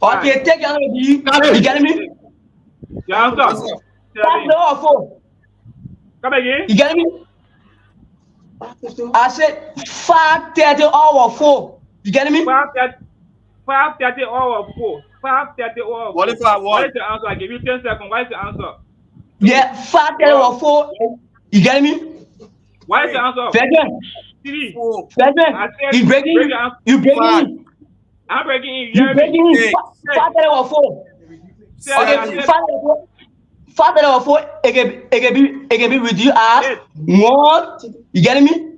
Okay, take your answer. You getting me? Your answer. 4. Come again. You getting me? I said 5:30 or 4. You getting me? 5:30 or 4. 5:30 or 4. What if I want? What is the answer? I give you 10 seconds. What is the answer? Yeah, 5:30 or 4. You getting me? What is the answer? 3. 4. You breaking? You breaking? I'm breaking in. You breaking? 5:30 or 4. Okay, 5:30 or 4. It can be reduced as 1. You getting me?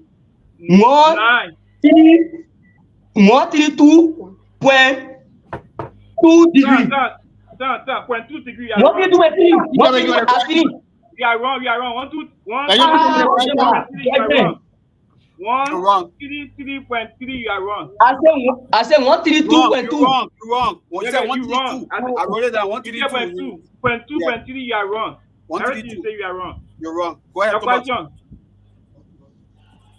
132.2 degrees. 0.2 degrees. 132.3. You are wrong. 132.3. You are wrong. 133.3. You are wrong. I said 132.2. You're wrong. You said 132. I wrote it down. 132. 2.3. You are wrong. 132. You say you are wrong. You're wrong. Go ahead. The question.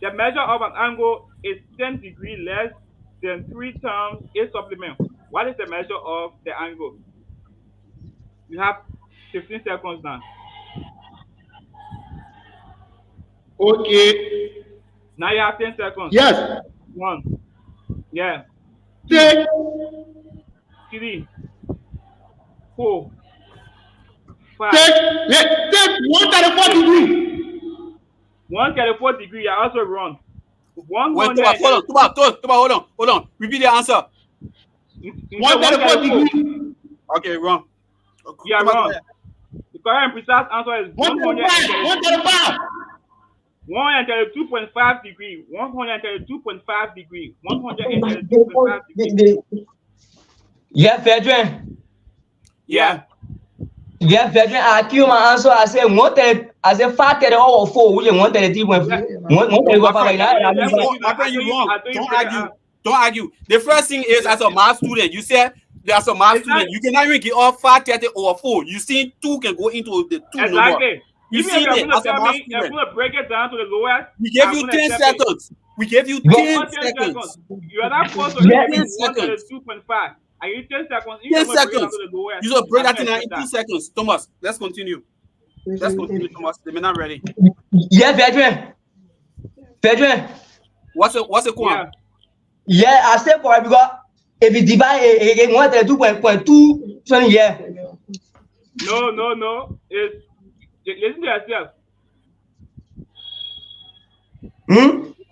The measure of an angle is 10 degrees less than 3 times its supplement. What is the measure of the angle? You have 15 seconds now. Okay. Now you have 10 seconds. Yes. 1. Yeah. 2, 3, 4, 5. Take 134 degrees. 134 degrees. You are also wrong. Hold on. Repeat the answer. 134 degrees. Okay, wrong. You are wrong. The correct and precise answer is 135. 132.5 degrees. 132.5 degrees. 132.5 degrees. Yeah, Fedrin. Yeah. Yeah, Fedrin. I kill my answer. I said 5:30 or 4. Which is 133.5. Don't argue. The first thing is, as a math student, you said there's a math student. You cannot even get off 5:30 or 4. You see 2 can go into the 2 exactly. number. You even see if it as a math student. I'm going to break it down to the lowest. We gave you 10 seconds. We gave you 10 seconds. You are not supposed to get 2.5. I give 10 seconds. 10 seconds. You should break that in 2 seconds. Thomas, let's continue. Thomas. They're not ready. Yeah, Fedrin. What's the quant? Yeah, I said for it because if you divide it, 132.2, yeah. No. Listen to yourself.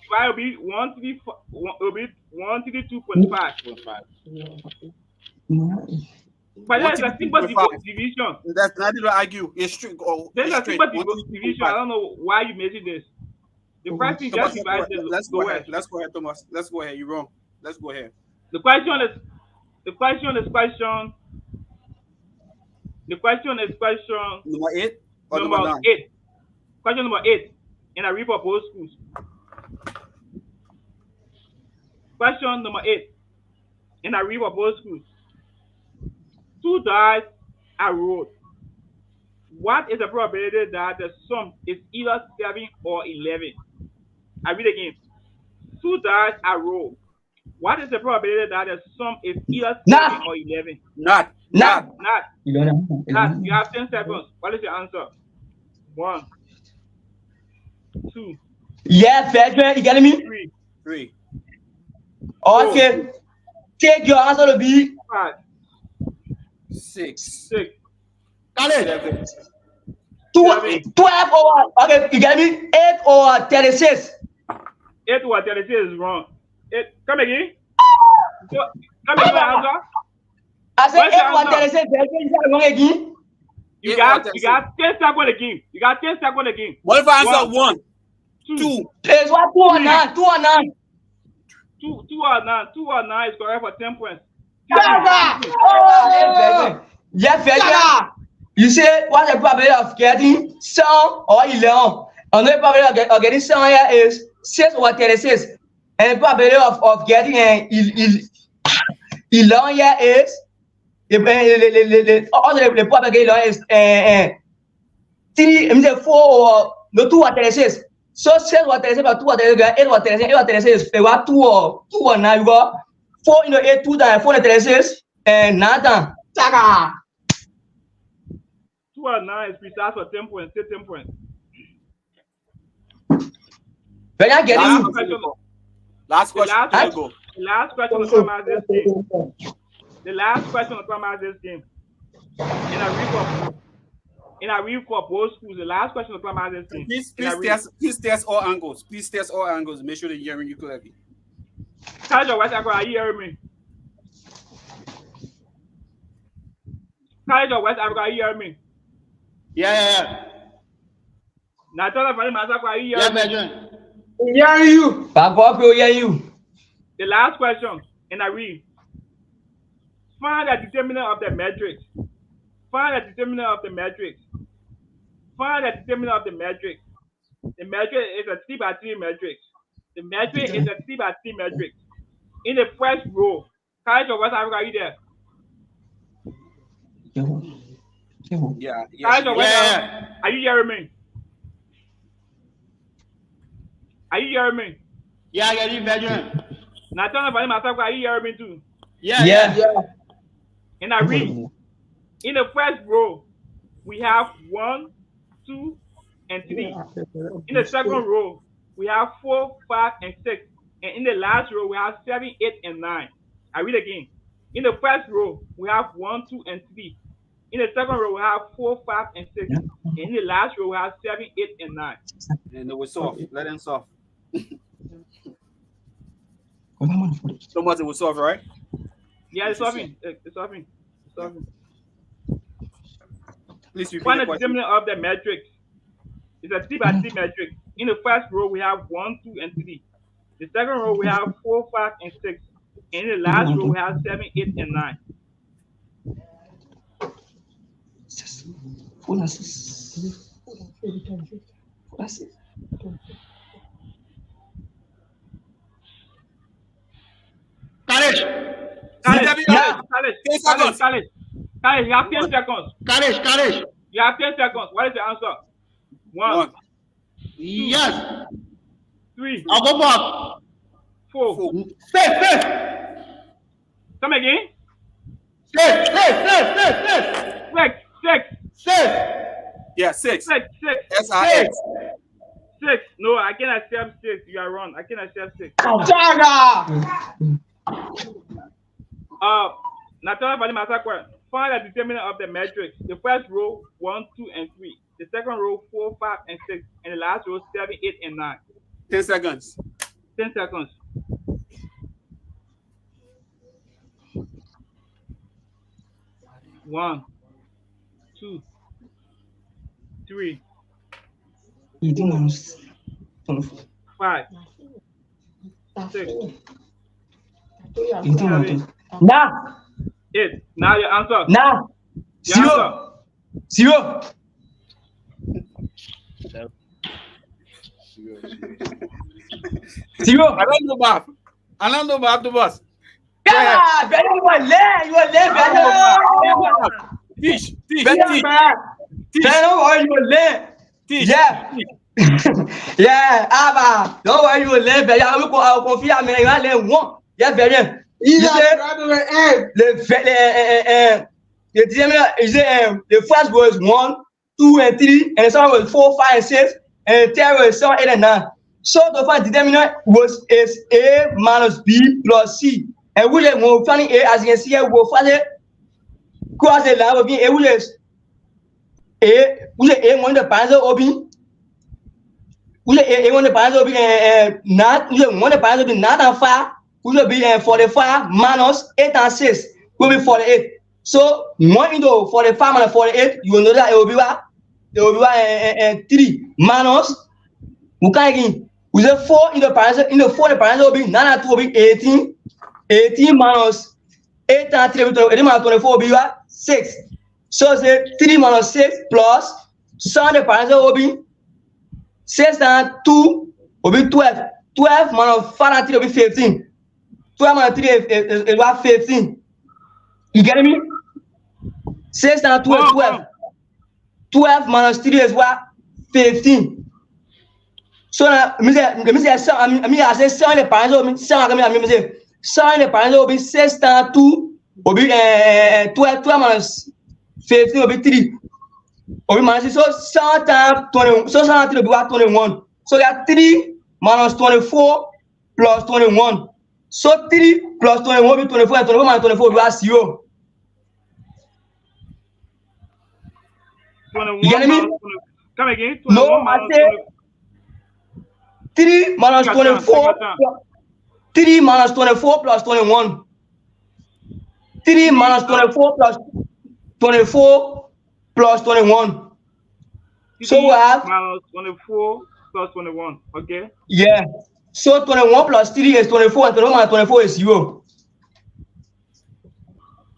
Why will be 132.5. But there's a simple division. That's not to argue. It's straight. There's a simple division. I don't know why you mentioned this. The first thing just divide the Let's go ahead. Let's go ahead, Thomas. Let's go ahead. You're wrong. Let's go ahead. The question is question. Number 8 or number 9? 8. Question number 8. And I read for both schools. Question number 8. And I read for both schools. 2 dice are rolled. What is the probability that the sum is either 7 or 11? I read again. 2 dice are rolled. What is the probability that the sum is either 7 or 11? Not. You don't know. Not. You have 10 seconds. What is your answer? 1, 2. Yeah, Fedra, you getting me? 3. Okay. Take your answer to be 5, 6. 7. 12 or okay, you get me? 8 or 36. 8 or 36 is wrong. Come again. Come again, answer. I said 8 or 36. You wrong again. You got 10 seconds again. You got 10 seconds again. What if I answer 1? 2. It's what 2 or 9. 2 or 9. 2 or 9. 2 or 9 is correct for 10 points. Yeah, Fedra. You say what's the probability of getting 7 or 11? Another probability of getting 7 here is 6 or 36. And the probability of getting 11 here is the probability is 4 or no 2 or 36. So 6 or 36 or 2 or 36, 8 or 36, 8 or 36 is 2 or 9. You got 4 into 8, 2 times 4 36 and 9 times. 2 or 9 is precise for 10 points. Say 10 points. When I get Last question. The last question will come out this game. The last question will come out this game. And I read for both schools. The last question will come out this game. Please test all angles. Please test all angles. Make sure they're hearing you clearly. Kaja, West Africa, are you hearing me? Kaja, West Africa, are you hearing me? Yeah. Now tell us, Massaquoi, are you hearing me? Hear you. Hear you. The last question, and I read. Find the determinant of the matrix. Find the determinant of the matrix. Find the determinant of the matrix. The matrix is a 3x3 matrix. The matrix is a 3x3 matrix. In the first row, Kaja, West Africa, are you there? Yeah. Kaja, West Africa, are you hearing me? Are you hearing me? Yeah, I get you, Benjamin. Now tell me, Massaquoi, are you hearing me too? Yeah. And I read. In the first row, we have 1, 2, and 3. In the second row, we have 4, 5, and 6. And in the last row, we have 7, 8, and 9. I read again. In the first row, we have 1, 2, and 3. In the second row, we have 4, 5, and 6. And in the last row, we have 7, 8, and 9. And it was soft. Let them soft. So much it was soft, right? Yeah, it's solving. It's solving. Please repeat Find the the question. determinant of the matrix. It's a 3x3 matrix. In the first row, we have 1, 2, and 3. The second row, we have 4, 5, and 6. And in the last row, we have 7, 8, and 9. Courage. You have 10 seconds. Courage. You have 10 seconds. What is the answer? 1. Yes. 3. I'll go back. 4. Safe. Come again. Safe. 6. Yeah, 6. 6. S-I-X. 6. No, I can accept 6. You are wrong. I can accept 6. Now tell me, Massaquoi. Find the determinant of the matrix. The first row, 1, 2, and 3. The second row, 4, 5, and 6. And the last row, 7, 8, and 9. 10 seconds. 10 seconds. 1, 2, 3, 18 4, minus 24. 5, 6, 18 7, Nah. 8. Now your answer. Nah. Your answer. Zero. Zero. I don't know, Bob. I don't know, Bob, the boss. Yeah, better you are there, better. Teach. Don't worry, you are there. Yeah. Yeah, don't worry, you are there, better. I will confuse me. You are there one. Yeah, better. The first was 1, 2, and 3, and the second was 4, 5, and 6, and the third was 7, 8, and 9. So the first determinant is A minus B plus C. And we will find A, as you can see here, we will find it. Cross the line will be A, which is A1 the panel will be. A1 the panel will be not, one the panel will be not and 5, which will be 45 minus 8 and 6 will be 48. So 1 into 45 minus 48, you will know that it will be what? It will be 3 minus. We can again. We say 4 in the parentheses. In the 4 the parentheses will be 9 and 2 will be 18. 18 minus 8 and 3 will be 18 minus 24 will be what? 6. So say 3 minus 6 plus 7 the parentheses will be 6 and 2 will be 12. 12 minus 5 and 3 will be 15. 12 minus 3 is what? 15. You get me? 6 and 2 is 12. 12 minus 3 is what? 15. So I say 7 the parentheses will be 7 the parentheses will be 6 and 2 will be 12 minus 15 will be 3. Will be minus 6. So 7 times 20. So 7 and 3 will be what? 21. So you got 3 minus 24 plus 21. So 3 plus 21 will be 24, and 24 minus 24 will be 0. You get me? Come again. No, I say 3 minus 24. 3 minus 24 plus 21. 3 minus 24 plus 24 plus 21. So we have minus 24 plus 21. Okay. Yeah. So 21 plus 3 is 24, and 21 minus 24 is 0.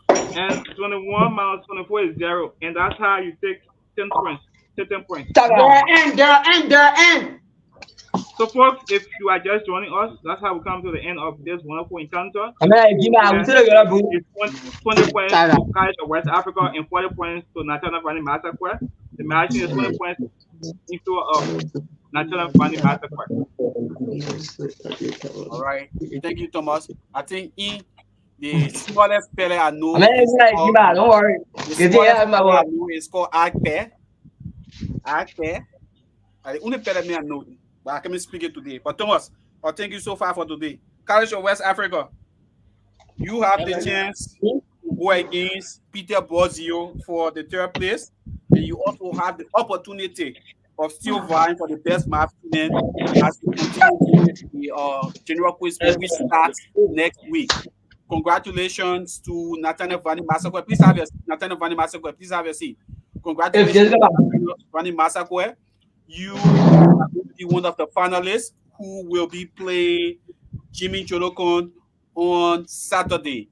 And 21 minus 24 is 0. And that's how you take 10 points. 10 points. There end. So folks, if you are just joining us, that's how we come to the end of this wonderful encounter. It's 20 points to College of West Africa and 40 points to National Valley Massaquoi. The match is 20 points into National Valley Massaquoi. All right. Thank you, Thomas. I think the smallest player I know. Don't worry. The smallest player I know is called Agpe. The only player I know. But I can't speak it today. But Thomas, thank you so far for today. College of West Africa, you have the chance to go against Peter Bozio for the 3rd place. And you also have the opportunity of still vying for the best math student as we continue the general quiz, which starts next week. Congratulations to Nathaniel Vani Massaquoi. Please have your seat. Nathaniel Vani Massaquoi, please have your seat. Congratulations to Vani Massaquoi. You are going to be one of the finalists who will be playing Jimmy Jolokon on Saturday.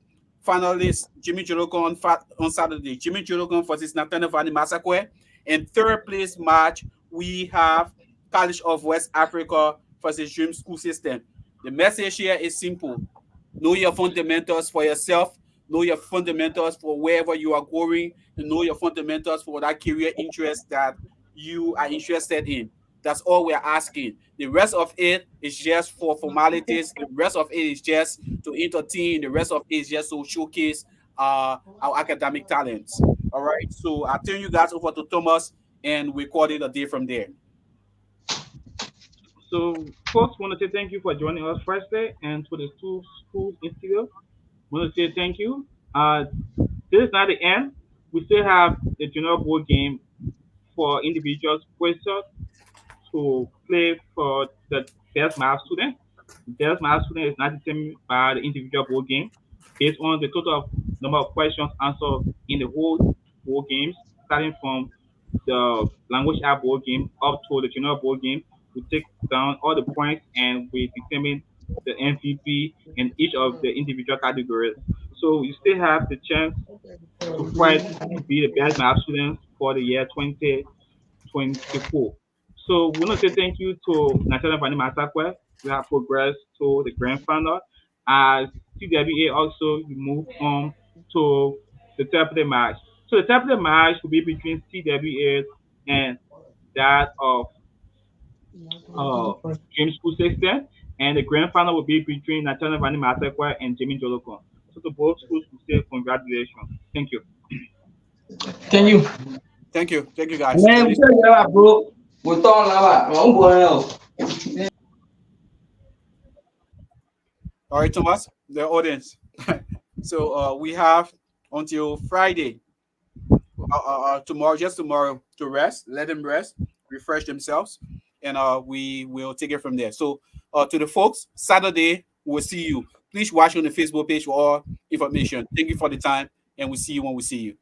Finalist Jimmy Jolokon on Saturday. Jimmy Jolokon versus Nathaniel Vani Massaquoi. In 3rd place match, we have College of West Africa versus Dream School System. The message here is simple. Know your fundamentals for yourself. Know your fundamentals for wherever you are going. And know your fundamentals for that career interest that you are interested in. That's all we're asking. The rest of it is just for formalities. The rest of it is just to entertain. The rest of it is just to showcase our academic talents. All right. So I'll turn you guys over to Thomas, and we call it a day from there. So, folks, want to say thank you for joining us Thursday, and to the 2 schools in studio, want to say thank you. This is not the end. We still have the junior board game for individuals to play for the best math student. The best math student is not determined by the individual board game based on the total of number of questions answered in the whole board games, starting from the language app board game up to the general board game. We take down all the points and we determine the MVP in each of the individual categories. So you still have the chance to fight to be the best math student for the year 2024. So we want to say thank you to National Vani Massaquoi. We have progressed to the grand final. As CWA also we move on to the third match. So the third match will be between CWA and that of James School System, and the grand final will be between National Vani Massaquoi and Jimmy Jolokon. So to both schools, we say congratulations. Thank you. Thank you. Thank you. Thank you, guys. Man, bro. We're talking about All right, Thomas, the audience. So we have until Friday, tomorrow, just tomorrow, to rest. Let them rest, refresh themselves, and we will take it from there. So to the folks, Saturday we'll see you. Please watch on the Facebook page for all information. Thank you for the time, and we'll see you when we see you.